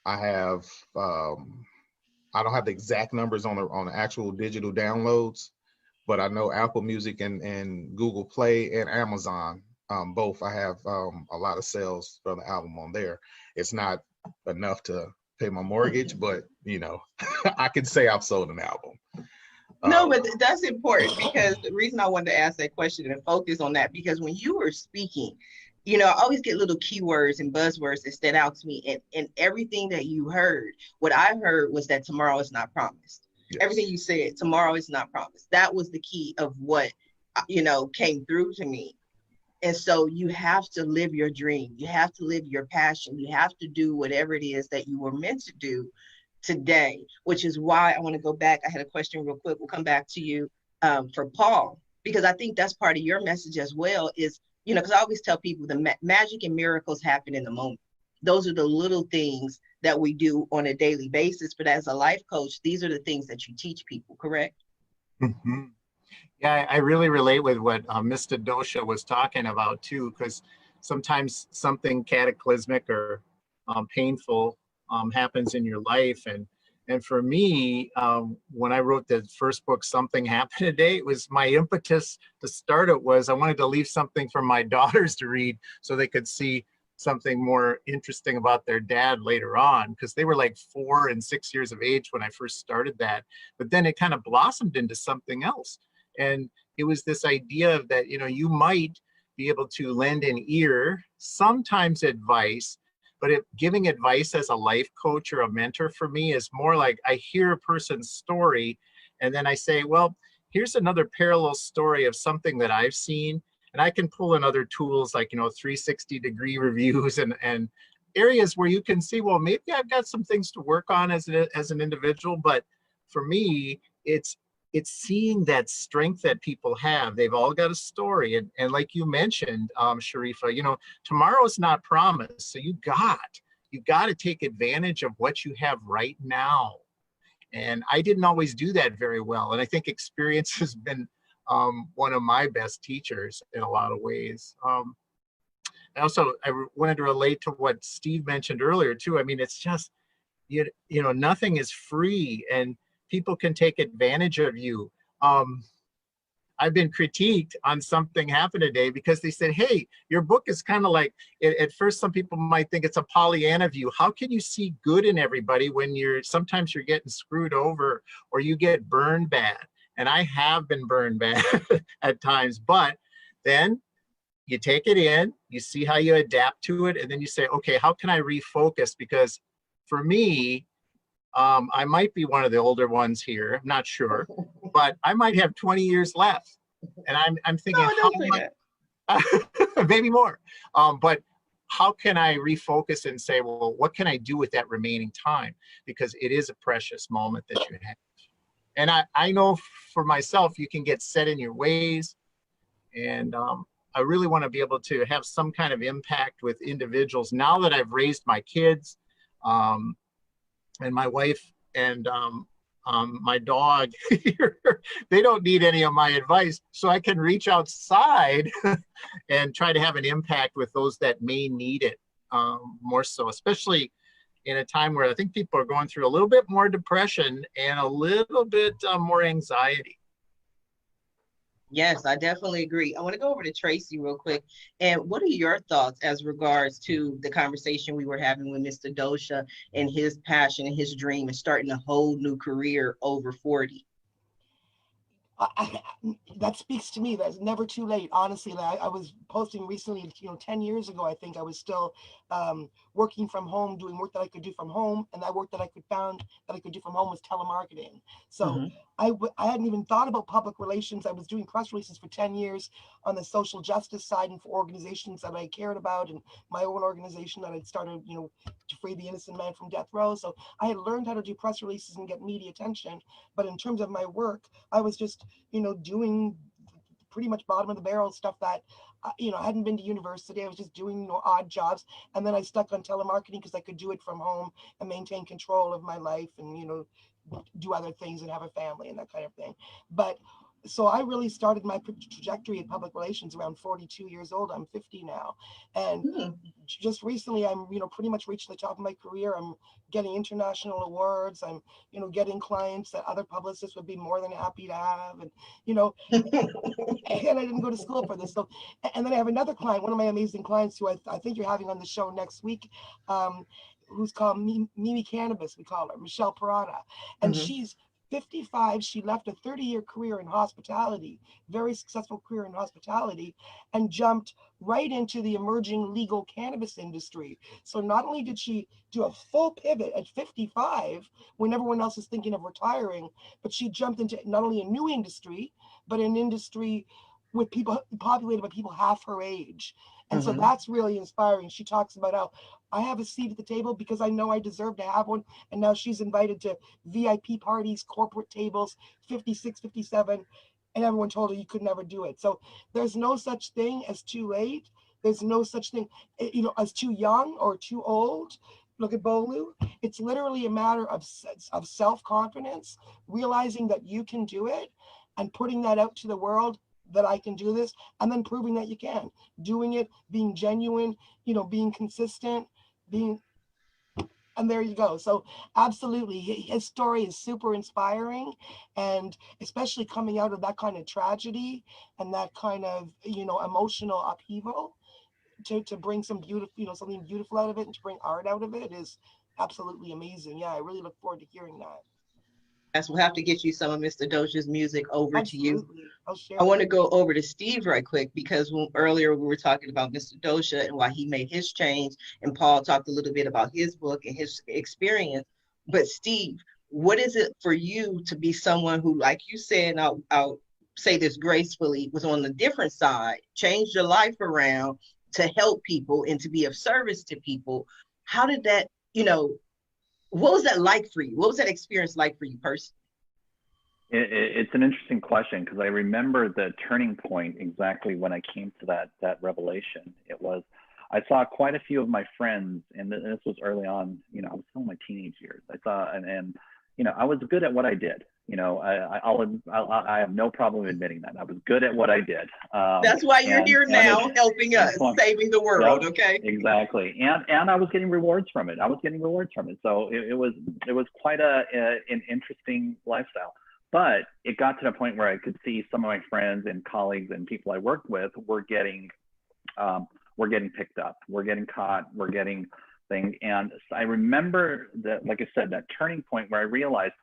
I have I don't have the exact numbers on the actual digital downloads, but I know Apple Music and Google Play and Amazon, both I have a lot of sales for the album on there. It's not enough to pay my mortgage, but I can say I've sold an album. No, but that's important, because the reason I wanted to ask that question and focus on that, because when you were speaking, I always get little keywords and buzzwords that stood out to me, and everything that you heard, what I heard was that tomorrow is not promised. Yes. Everything you said, tomorrow is not promised. That was the key of what, came through to me. And so you have to live your dream. You have to live your passion. You have to do whatever it is that you were meant to do today, which is why I want to go back. I had a question real quick. We'll come back to you for Paul, because I think that's part of your message as well is, because I always tell people the magic and miracles happen in the moment. Those are the little things that we do on a daily basis. But as a life coach, these are the things that you teach people, correct? Mm-hmm. Yeah, I really relate with what Mr. Dosha was talking about too, because sometimes something cataclysmic or painful happens in your life. And for me, when I wrote the first book, Something Happened Today, it was my impetus to start it was I wanted to leave something for my daughters to read so they could see something more interesting about their dad later on, because they were like 4 and 6 years of age when I first started that. But then it kind of blossomed into something else. And it was this idea of that, you might be able to lend an ear, sometimes advice, but giving advice as a life coach or a mentor for me is more like I hear a person's story and then I say, well, here's another parallel story of something that I've seen. And I can pull in other tools like, 360-degree reviews and areas where you can see, well, maybe I've got some things to work on as an individual. But for me, it's seeing that strength that people have. They've all got a story. And like you mentioned, Sharifah, tomorrow is not promised. So you got to take advantage of what you have right now. And I didn't always do that very well. And I think experience has been one of my best teachers in a lot of ways. I wanted to relate to what Steve mentioned earlier too. I mean, it's just, nothing is free and people can take advantage of you. I've been critiqued on Something Happened Today because they said, hey, your book is kind of like, at first some people might think it's a Pollyanna view. How can you see good in everybody when sometimes you're getting screwed over or you get burned bad? And I have been burned bad at times, but then you take it in, you see how you adapt to it, and then you say, okay, how can I refocus? Because for me, I might be one of the older ones here, I'm not sure, but I might have 20 years left. And I'm thinking, maybe more. But how can I refocus and say, well, what can I do with that remaining time? Because it is a precious moment that you have. And I know for myself, you can get set in your ways. And I really want to be able to have some kind of impact with individuals. Now that I've raised my kids and my wife and my dog, they don't need any of my advice. So I can reach outside and try to have an impact with those that may need it more so, especially in a time where I think people are going through a little bit more depression and a little bit more anxiety. Yes, I definitely agree. I want to go over to Tracy real quick. And what are your thoughts as regards to the conversation we were having with Mr. Dosha and his passion and his dream of starting a whole new career over 40? That speaks to me. That's never too late. Honestly, I was posting recently, 10 years ago, I think I was still working from home, doing work that I could do from home. And that work that I found that I could do from home was telemarketing. So I hadn't even thought about public relations. I was doing press releases for 10 years on the social justice side and for organizations that I cared about, and my own organization that I'd started, to free the innocent man from death row. So I had learned how to do press releases and get media attention. But in terms of my work, I was just, doing pretty much bottom of the barrel stuff that, I hadn't been to university. I was just doing odd jobs. And then I stuck on telemarketing because I could do it from home and maintain control of my life and, do other things and have a family and that kind of thing. But so I really started my trajectory in public relations around 42 years old. I'm 50 now. And just recently, I'm, pretty much reached the top of my career. I'm getting international awards. I'm, getting clients that other publicists would be more than happy to have. And, and I didn't go to school for this. So, and then I have another client, one of my amazing clients who I think you're having on the show next week, who's called Mimi Cannabis, we call her, Michelle Parada. And she's 55. She left a 30-year career in hospitality, very successful career in hospitality, and jumped right into the emerging legal cannabis industry. So not only did she do a full pivot at 55, when everyone else is thinking of retiring, but she jumped into not only a new industry, but an industry with people populated by people half her age. And so that's really inspiring. She talks about how I have a seat at the table because I know I deserve to have one. And now she's invited to VIP parties, corporate tables, 56, 57. And everyone told her you could never do it. So there's no such thing as too late. There's no such thing, as too young or too old. Look at Bolu. It's literally a matter of self-confidence, realizing that you can do it and putting that out to the world, that I can do this, and then proving that you can. Doing it, being genuine, being consistent, and there you go. So absolutely, his story is super inspiring, and especially coming out of that kind of tragedy and that kind of, emotional upheaval, to bring some beautiful, something beautiful out of it and to bring art out of it is absolutely amazing. Yeah, I really look forward to hearing that. Yes, we'll have to get you some of Mr. Doja's music over Absolutely. to you. I'll share I want to go over to Steve right quick because earlier we were talking about Mr. Doja and why he made his change, and Paul talked a little bit about his book and his experience. But Steve, what is it for you to be someone who, like you said, and I'll say this gracefully, was on the different side, changed your life around to help people and to be of service to people? How did that, what was that like for you? What was that experience like for you personally? It's an interesting question because I remember the turning point exactly when I came to that revelation. It was, I saw quite a few of my friends, and this was early on, I was still in my teenage years. I saw, and I was good at what I did. I have no problem admitting that. I was good at what I did. That's why you're here now, helping us, saving the world, okay? Exactly. And I was getting rewards from it. So it was quite an interesting lifestyle. But it got to the point where I could see some of my friends and colleagues and people I worked with were getting picked up, we're getting caught, we're getting things. And I remember that, like I said, that turning point where I realized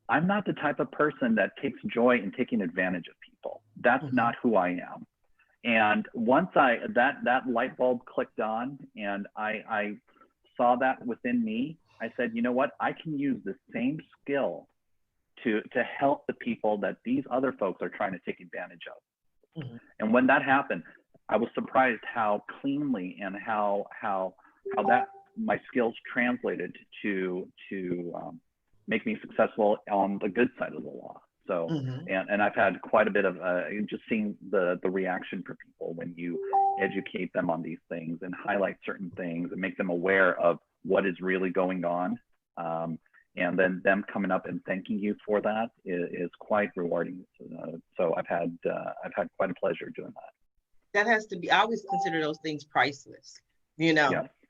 I'm not the type of person that takes joy in taking advantage of people. That's not who I am. And once that light bulb clicked on and I saw that within me, I said, you know what, I can use the same skill to help the people that these other folks are trying to take advantage of. And when that happened, I was surprised how cleanly and how that my skills translated to make me successful on the good side of the law. So, and I've had quite a bit of just seeing the reaction for people when you educate them on these things and highlight certain things and make them aware of what is really going on. And then them coming up and thanking you for that is quite rewarding. So I've had quite a pleasure doing that. That has to be, I always consider those things priceless.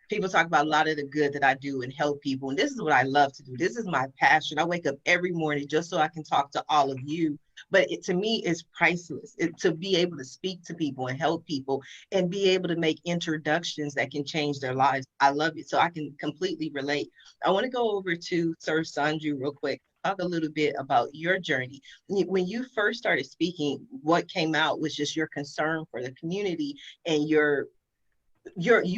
People talk about a lot of the good that I do and help people. And this is what I love to do. This is my passion. I wake up every morning just so I can talk to all of you. But to me, it's priceless. To be able to speak to people and help people and be able to make introductions that can change their lives. I love it. So I can completely relate. I want to go over to Sir Sanju real quick. talk a little bit about your journey. When you first started speaking, what came out was just your concern for the community and you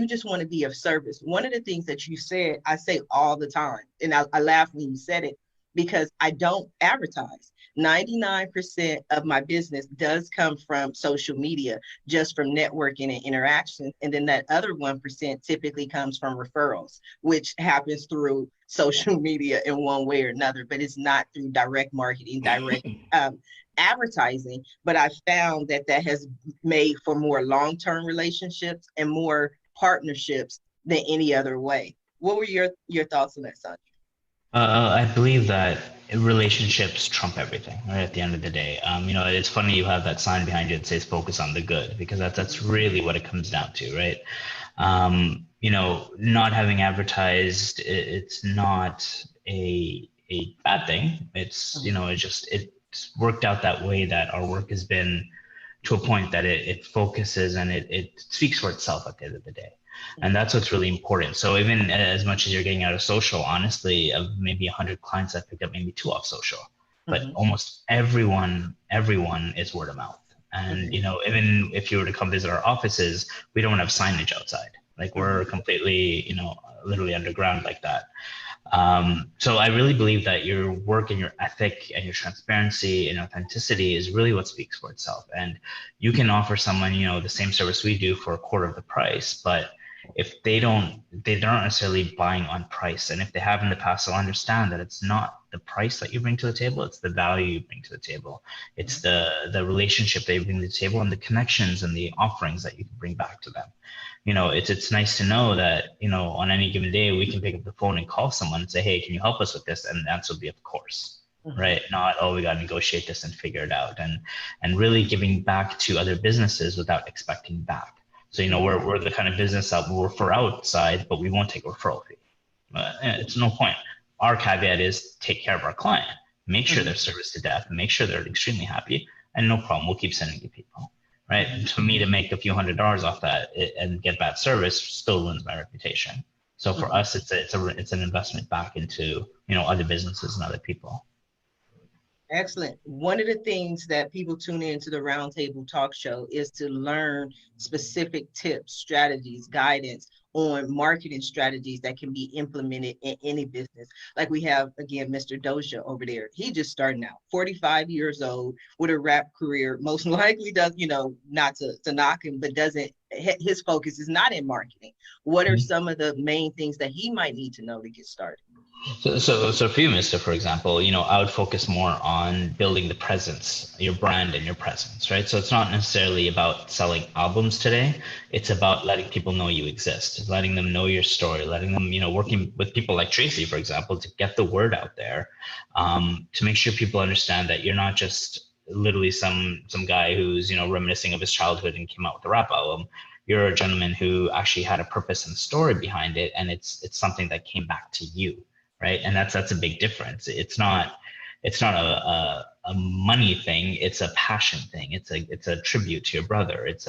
just want to be of service. One of the things that you said, I say all the time, and I laugh when you said it, because I don't advertise. 99% of my business does come from social media, just from networking and interactions. And then that other 1% typically comes from referrals, which happens through social media in one way or another, but it's not through direct marketing, direct advertising. But I found that that has made for more long-term relationships and more partnerships than any other way. What were your thoughts on that, Sanj? I believe that relationships trump everything, right? At the end of the day, it's funny you have that sign behind you that says "focus on the good" because that's really what it comes down to, right? Not having advertised, it's not a bad thing. It's it's worked out that way that our work has been to a point that it focuses and it speaks for itself at the end of the day. And that's what's really important. So even as much as you're getting out of social, honestly, of maybe 100 clients, I've picked up maybe 2 off social, but almost everyone is word of mouth. And, even if you were to come visit our offices, we don't have signage outside. Like we're completely, literally underground like that. So I really believe that your work and your ethic and your transparency and authenticity is really what speaks for itself. And you can offer someone, the same service we do for a quarter of the price, but if they're not necessarily buying on price. And if they have in the past, they'll understand that it's not the price that you bring to the table, it's the value you bring to the table. It's the relationship that you bring to the table and the connections and the offerings that you can bring back to them. It's nice to know that, on any given day, we can pick up the phone and call someone and say, hey, can you help us with this? And the answer will be, of course, right? Not, oh, we got to negotiate this and figure it out. And really giving back to other businesses without expecting back. So, we're the kind of business that we'll refer outside, but we won't take a referral fee. It's no point. Our caveat is take care of our client, make sure they're serviced to death, make sure they're extremely happy, and no problem, we'll keep sending you people, right? And for me to make a few $100s off that and get bad service still ruins my reputation. So for us, it's an investment back into, other businesses and other people. Excellent. One of the things that people tune into the Roundtable Talk Show is to learn specific tips, strategies, guidance on marketing strategies that can be implemented in any business. Like we have, again, Mr. Doja over there. He just starting out, 45 years old with a rap career, most likely does, not to knock him, but his focus is not in marketing. What are some of the main things that he might need to know to get started? So for you, Mr., for example, I would focus more on building the presence, your brand and your presence, right? So it's not necessarily about selling albums today. It's about letting people know you exist, letting them know your story, letting them, working with people like Tracy, for example, to get the word out there, to make sure people understand that you're not just literally some guy who's, reminiscing of his childhood and came out with a rap album. You're a gentleman who actually had a purpose and story behind it, and it's something that came back to you. Right. And that's a big difference. It's not a money thing. It's a passion thing. It's a tribute to your brother. It's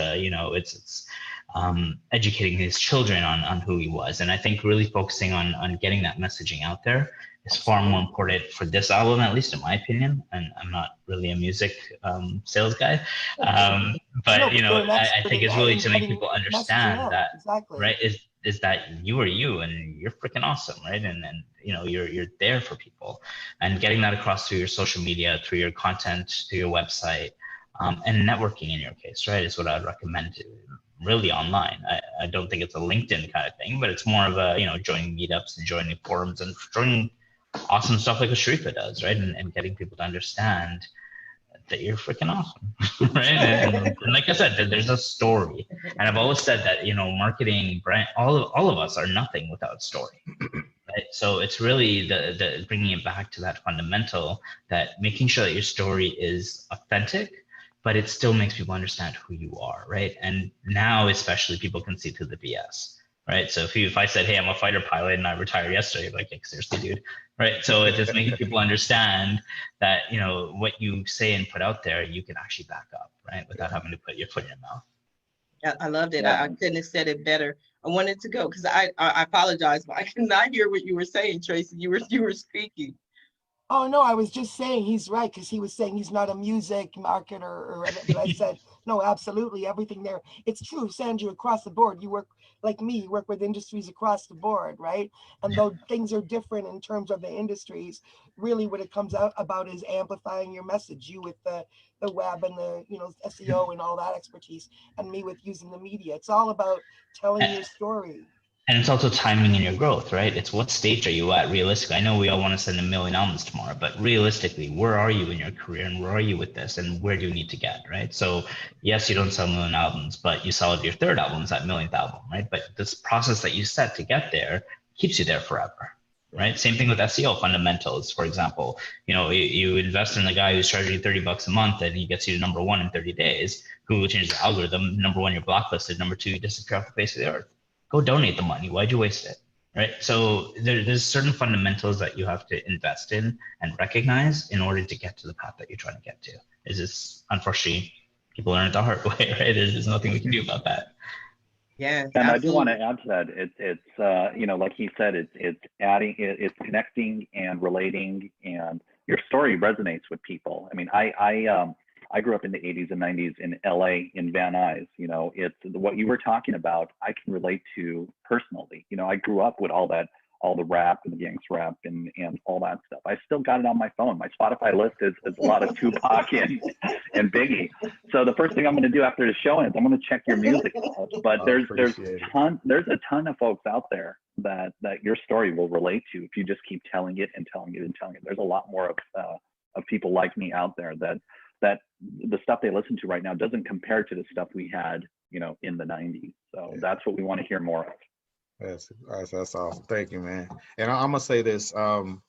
educating his children on who he was. And I think really focusing on getting that messaging out there is far more important for this album, at least in my opinion. And I'm not really a music sales guy. But, I think it's really to make people understand that, right, is that you are you and you're freaking awesome, right? And you're there for people, and getting that across through your social media, through your content, through your website, and networking in your case, right, is what I'd recommend to really online. I don't think it's a LinkedIn kind of thing, but it's more of a, joining meetups and joining forums and joining awesome stuff like what Sharifah does, right? And getting people to understand that you're freaking awesome, right? And like I said, there's a story. And I've always said that, marketing, brand, all of us are nothing without story, right? So it's really the bringing it back to that fundamental, that making sure that your story is authentic, but it still makes people understand who you are, right? And now, especially, people can see through the BS, right? So if I said, hey, I'm a fighter pilot and I retired yesterday, like, seriously, dude, right? So it just makes people understand that, what you say and put out there, you can actually back up, right? Without having to put your foot in your mouth. I loved it. I couldn't have said it better. I wanted to go because I apologize, but I could not hear what you were saying, Tracy. You were speaking. Oh no, I was just saying he's right, because he was saying he's not a music marketer or whatever. But I said, no, absolutely, everything there. It's true, Sanju, across the board. You work like me, you work with industries across the board, right? And though things are different in terms of the industries, really what it comes out about is amplifying your message. You with the web and the SEO and all that expertise, and me with using the media. It's all about telling your story. And it's also timing in your growth, right? It's what stage are you at realistically? I know we all want to send 1 million albums tomorrow, but realistically, where are you in your career and where are you with this and where do you need to get, right? So yes, you don't sell 1 million albums, but you sell your third album, that millionth album, right? But this process that you set to get there keeps you there forever, right? Same thing with SEO fundamentals. For example, you invest in a guy who's charging you $30 a month and he gets you to #1 in 30 days. Google changes the algorithm. #1, you're blacklisted. #2, you disappear off the face of the earth. Go donate the money. Why'd you waste it? Right. So there's certain fundamentals that you have to invest in and recognize in order to get to the path that you're trying to get to. Is this, unfortunately, people learn it the hard way, right? There's nothing we can do about that. Yeah. And I do want to add to that. It's like he said, it's adding, it's connecting and relating, and your story resonates with people. I mean, I grew up in the 80s and 90s in LA in Van Nuys. It's what you were talking about, I can relate to personally. I grew up with all the rap and the gangs rap and all that stuff. I still got it on my phone. My Spotify list is a lot of Tupac and Biggie. So the first thing I'm going to do after the show is I'm going to check your music out. But there's a ton of folks out there that your story will relate to if you just keep telling it and telling it and telling it. There's a lot more of people like me out there that the stuff they listen to right now doesn't compare to the stuff we had, in the 90s. So that's what we want to hear more of. That's awesome. Thank you, man. And I'm gonna say this, and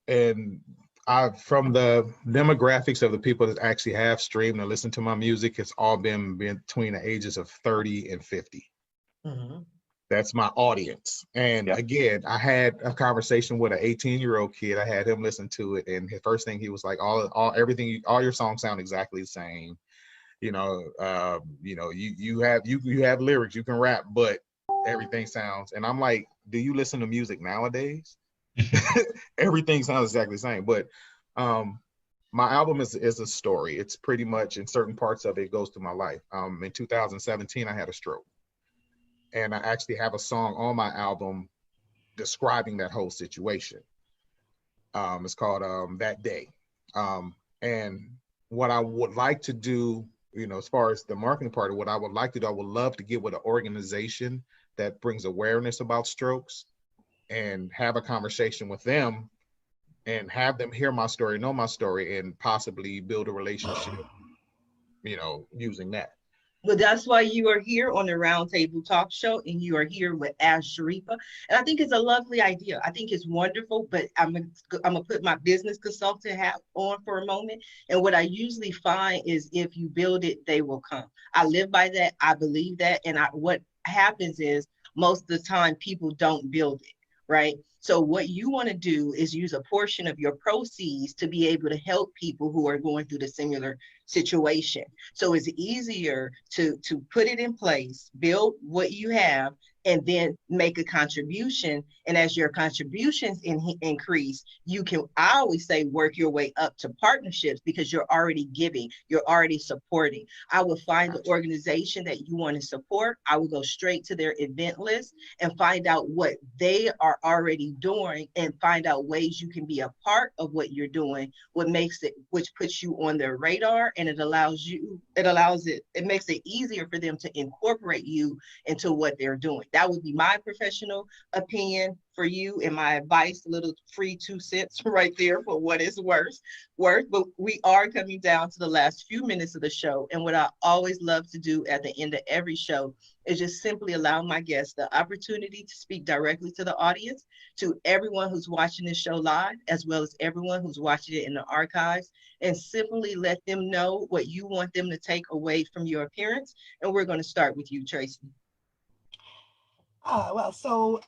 from the demographics of the people that actually have streamed and listened to my music, it's all been between the ages of 30 and 50. Mm-hmm. That's my audience. And again, I had a conversation with an 18-year-old kid. I had him listen to it, and his first thing he was like, all your songs sound exactly the same. You have lyrics, you can rap, but everything sounds. And I'm like, do you listen to music nowadays? Everything sounds exactly the same. But my album is a story. It's pretty much, in certain parts of it goes through my life. In 2017, I had a stroke. And I actually have a song on my album describing that whole situation. It's called That Day. And what I would like to do, as far as the marketing part of what I would like to do, I would love to get with an organization that brings awareness about strokes and have a conversation with them and have them hear my story, know my story, and possibly build a relationship, using that. But that's why you are here on the Roundtable Talk Show, and you are here with Sharifah. And I think it's a lovely idea. I think it's wonderful, but I'm gonna put my business consultant hat on for a moment. And what I usually find is if you build it, they will come. I live by that. I believe that. And what happens is most of the time people don't build it, right? So what you want to do is use a portion of your proceeds to be able to help people who are going through the similar situation. So it's easier to put it in place, build what you have, and then make a contribution. And as your contributions increase, you can, I always say, work your way up to partnerships because you're already giving, you're already supporting. I will find the organization that you want to support. I will go straight to their event list and find out what they are already doing and find out ways you can be a part of what you're doing, which puts you on their radar, and it makes it easier for them to incorporate you into what they're doing. That would be my professional opinion for you, and my advice, a little free 2 cents right there for what it's worth. But we are coming down to the last few minutes of the show. And what I always love to do at the end of every show is just simply allow my guests the opportunity to speak directly to the audience, to everyone who's watching this show live, as well as everyone who's watching it in the archives, and simply let them know what you want them to take away from your appearance. And we're going to start with you, Tracy. So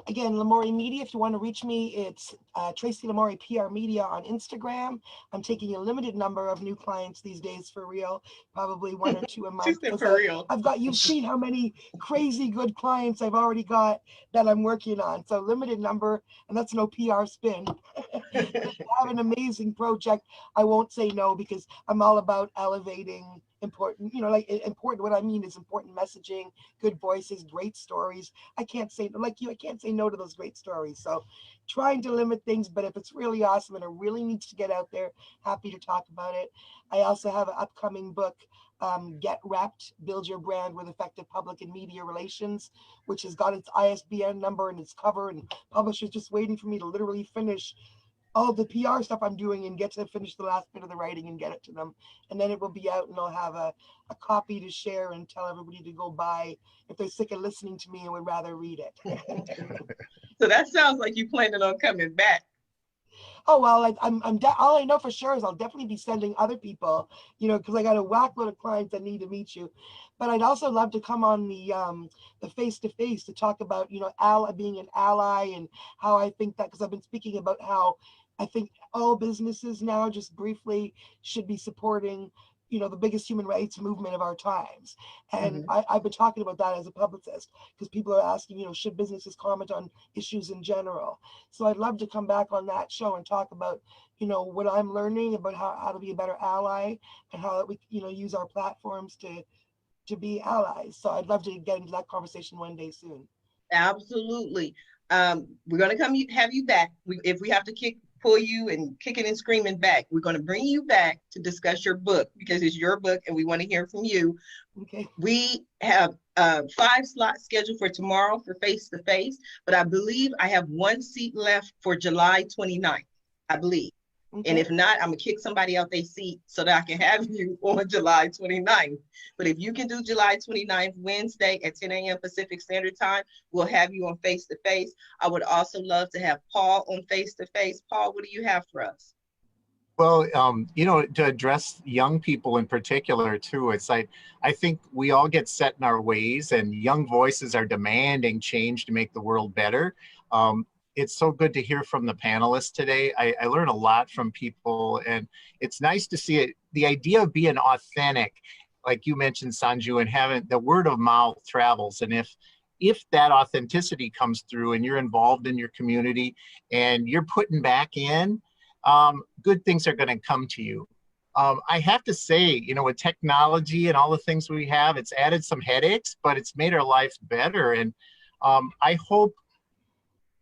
again, Lamourie Media, if you want to reach me, it's Tracy Lamourie PR Media on Instagram. I'm taking a limited number of new clients these days, for real, probably 1 or 2 a month. For real. You've seen how many crazy good clients I've already got that I'm working on. So limited number, and that's no PR spin. have an amazing project. I won't say no because I'm all about elevating important, like important. What I mean is important messaging, good voices, great stories. I can't say, like you, I can't say no to those great stories. So trying to limit things, but if it's really awesome and it really needs to get out there, happy to talk about it. I also have an upcoming book, Get Repped, Build Your Brand with Effective Public and Media Relations, which has got its ISBN number and its cover, and publishers just waiting for me to literally finish all the PR stuff I'm doing and get to finish the last bit of the writing and get it to them. And then it will be out and I'll have a copy to share and tell everybody to go buy if they're sick of listening to me and would rather read it. So that sounds like you planning on coming back. Oh, well, all I know for sure is I'll definitely be sending other people, because I got a whack load of clients that need to meet you. But I'd also love to come on the face-to-face to talk about, being an ally and how I think that, because I've been speaking about how I think all businesses now, just briefly, should be supporting, the biggest human rights movement of our times. And I've been talking about that as a publicist because people are asking, should businesses comment on issues in general? So I'd love to come back on that show and talk about, what I'm learning about how to be a better ally and how we, use our platforms to be allies. So I'd love to get into that conversation one day soon. Absolutely. We're going to have you back. If we have to pull you and kicking and screaming back, we're going to bring you back to discuss your book because it's your book and we want to hear from you. Okay. We have 5 slots scheduled for tomorrow for face-to-face, but I believe I have 1 seat left for July 29th, I believe. Okay. And if not, I'm going to kick somebody out their seat so that I can have you on July 29th. But if you can do July 29th, Wednesday at 10 a.m. Pacific Standard Time, we'll have you on face-to-face. I would also love to have Paul on face-to-face. Paul, what do you have for us? Well, to address young people in particular, too, it's like, I think we all get set in our ways and young voices are demanding change to make the world better. It's so good to hear from the panelists today. I learn a lot from people and it's nice to see it. The idea of being authentic, like you mentioned, Sanju, and having the word of mouth travels. And if that authenticity comes through and you're involved in your community and you're putting back in, good things are going to come to you. I have to say, with technology and all the things we have, it's added some headaches, but it's made our lives better. And I hope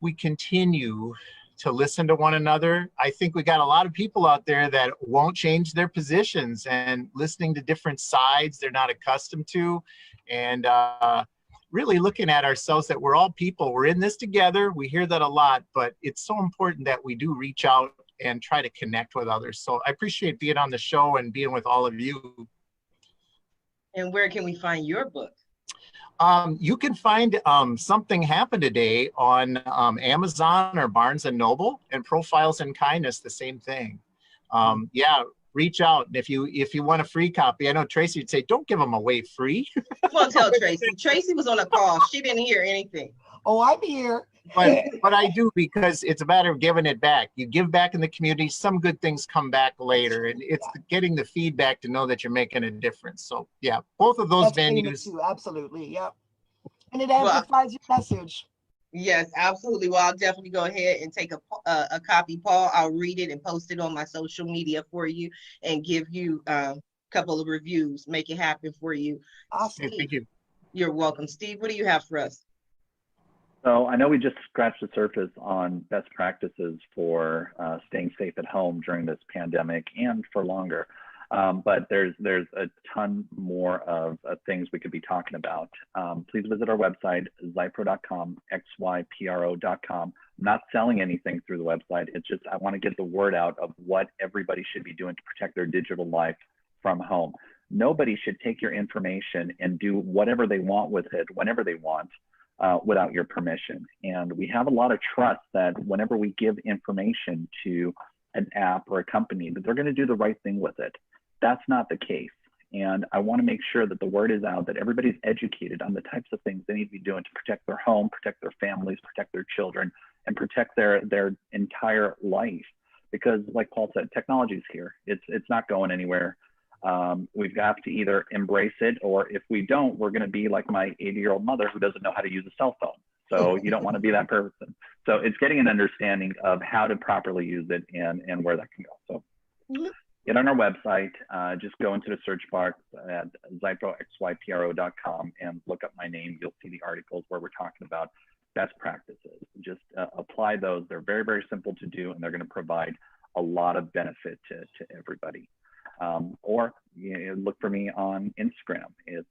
we continue to listen to one another. I think we got a lot of people out there that won't change their positions and listening to different sides they're not accustomed to. And really looking at ourselves that we're all people. We're in this together. We hear that a lot, but it's so important that we do reach out and try to connect with others. So I appreciate being on the show and being with all of you. And where can we find your book? You can find Something Happened Today on Amazon or Barnes & Noble, and Profiles in Kindness, the same thing. Yeah, reach out. And if you want a free copy, I know Tracy would say, don't give them away free. Well, tell Tracy. Tracy was on a call. She didn't hear anything. Oh, I'm here. But I do, because it's a matter of giving it back. You give back in the community, some good things come back later. And it's getting the feedback to know that you're making a difference. So yeah, both of those venues. Too, absolutely, yeah. And it amplifies your message. Yes, absolutely. Well, I'll definitely go ahead and take a copy, Paul. I'll read it and post it on my social media for you and give you a couple of reviews, make it happen for you. Awesome. Steve, Thank you. You're welcome. Steve, what do you have for us? So I know we just scratched the surface on best practices for staying safe at home during this pandemic and for longer. But there's a ton more of things we could be talking about. Please visit our website, xypro.com, xypro.com. I'm not selling anything through the website. It's just I want to get the word out of what everybody should be doing to protect their digital life from home. Nobody should take your information and do whatever they want with it, whenever they want, without your permission. And we have a lot of trust that whenever we give information to an app or a company, that they're going to do the right thing with it. That's not the case. And I want to make sure that the word is out, that everybody's educated on the types of things they need to be doing to protect their home, protect their families, protect their children, and protect their entire life. Because like Paul said, technology is here. It's not going anywhere. We've got to either embrace it, or if we don't, we're going to be like my 80-year-old mother who doesn't know how to use a cell phone. So you don't want to be that person. So it's getting an understanding of how to properly use it and where that can go. So get on our website, just go into the search bar at zyproxypro.com and look up my name. You'll see the articles where we're talking about best practices. Just apply those. They're very, very simple to do, and they're going to provide a lot of benefit to everybody. Or look for me on Instagram. It's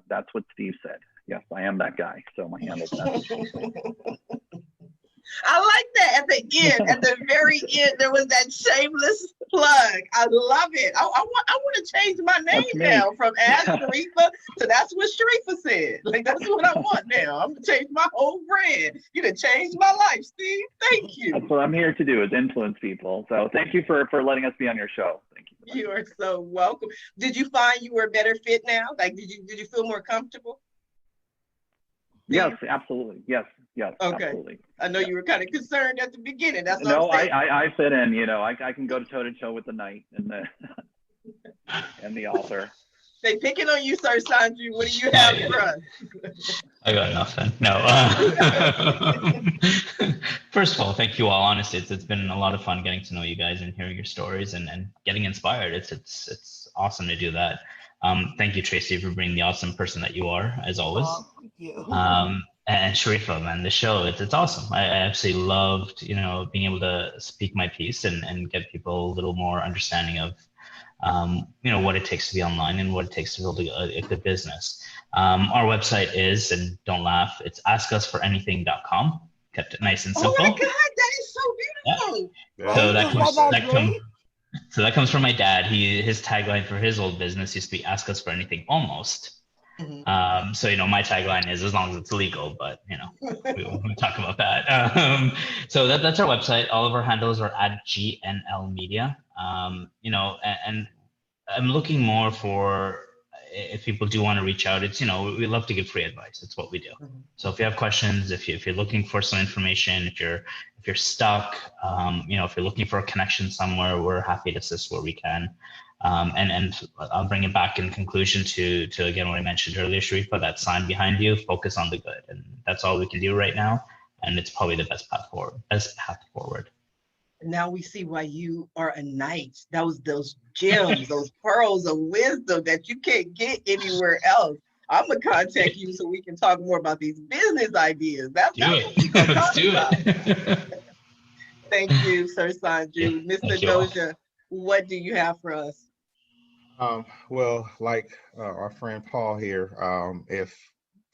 That's What Steve Said. Yes, I am that guy. So my handle's that. I like that at the end, at the very end, there was that shameless plug. I love it. I want to change my name now from Ask Sharifah to That's What Sharifah Said. Like, that's what I want now. I'm going to change my whole brand. You done changed my life, Steve. Thank you. That's what I'm here to do, is influence people. So thank you for letting us be on your show. Thank you. You are so welcome. Did you find you were a better fit now? Like, did you feel more comfortable? Yes, absolutely. Yes, okay. Absolutely. I know you were kind of concerned at the beginning. That's what no, I'm saying. I fit in. I can go toe to toe with the knight and the and the author. They picking on you, Sir Sanju. What do you have for us? I got nothing. No. First of all, thank you all. Honestly, it's been a lot of fun getting to know you guys and hearing your stories and getting inspired. It's awesome to do that. Thank you, Tracy, for being the awesome person that you are, as always. Thank you. And Sharifah, man, the show, it's awesome. I absolutely loved, being able to speak my piece and get people a little more understanding of, what it takes to be online and what it takes to build a good business. Our website is, and don't laugh, it's askusforanything.com. Kept it nice and simple. Oh my God, that is so beautiful. Yeah. So that comes from my dad. His tagline for his old business used to be "Ask us for anything, almost." Mm-hmm. So my tagline is, as long as it's legal, but we'll talk about that. So that's our website. All of our handles are at GNL Media. And I'm looking more for, if people do want to reach out, it's, we love to give free advice. It's what we do. Mm-hmm. So if you have questions, if you're looking for some information, if you're stuck, if you're looking for a connection somewhere, we're happy to assist where we can. And I'll bring it back in conclusion to again, what I mentioned earlier, Sharifah, that sign behind you, focus on the good. And that's all we can do right now. And it's probably the best path forward. Now we see why you are a knight. That was those gems, those pearls of wisdom that you can't get anywhere else. I'm gonna contact you so we can talk more about these business ideas. That's what we're gonna talk about. Thank you, Sir Sanju. Mr. Doja, what do you have for us? Well, like our friend Paul here, if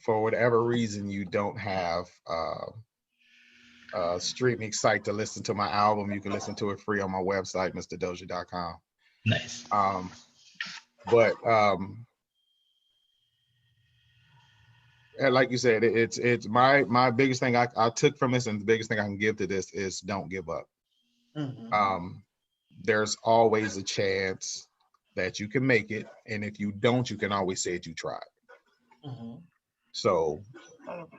for whatever reason you don't have streaming site to listen to my album, you can listen to it free on my website, mrdoja.com. Nice. And like you said, it's my biggest thing I took from this, and the biggest thing I can give to this is don't give up. Mm-hmm. There's always a chance that you can make it, and if you don't, you can always say that you tried. Mm-hmm. So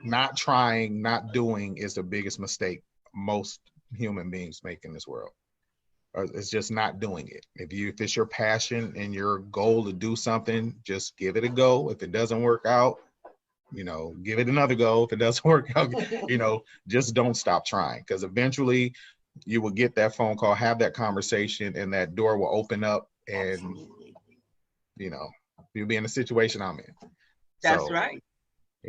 not trying, not doing is the biggest mistake most human beings make in this world. It's just not doing it. If it's your passion and your goal to do something, just give it a go. If it doesn't work out, give it another go. If it doesn't work out, just don't stop trying, because eventually you will get that phone call, have that conversation, and that door will open up, and you'll be in the situation I'm in. That's right.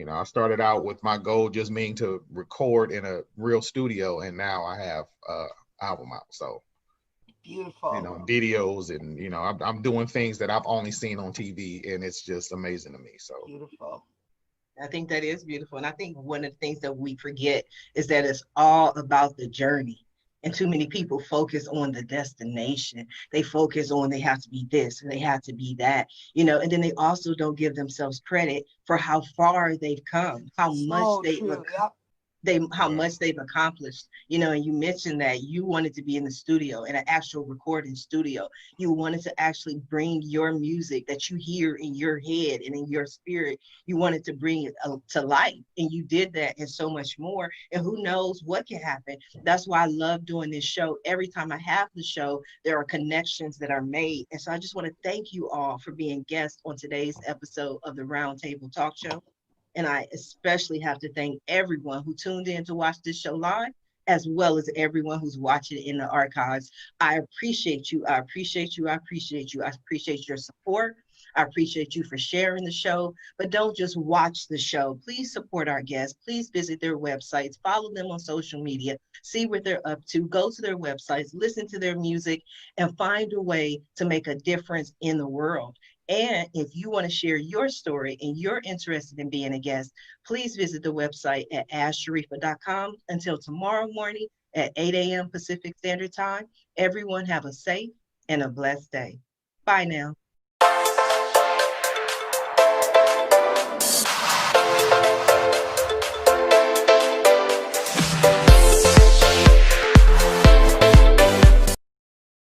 I started out with my goal just being to record in a real studio, and now I have an album out. So beautiful. Videos, and I'm doing things that I've only seen on TV, and it's just amazing to me. So beautiful. I think that is beautiful. And I think one of the things that we forget is that it's all about the journey. And too many people focus on the destination. They focus on they have to be this and they have to be that, and then they also don't give themselves credit for how far they've come, how much much they've accomplished, and you mentioned that you wanted to be in the studio, in an actual recording studio. You wanted to actually bring your music that you hear in your head and in your spirit. You wanted to bring it to life, and you did that and so much more. And who knows what can happen. That's why I love doing this show. Every time I have the show, there are connections that are made. And so I just want to thank you all for being guests on today's episode of the Roundtable Talk Show. And I especially have to thank everyone who tuned in to watch this show live as well as everyone who's watching in the archives. I appreciate you. I appreciate you. I appreciate you. I appreciate your support. I appreciate you for sharing the show, but don't just watch the show. Please support our guests. Please visit their websites, follow them on social media, see what they're up to, go to their websites, listen to their music, and find a way to make a difference in the world. And if you want to share your story and you're interested in being a guest, please visit the website at AskSharifah.com. Until tomorrow morning at 8 a.m. Pacific Standard Time, everyone have a safe and a blessed day. Bye now.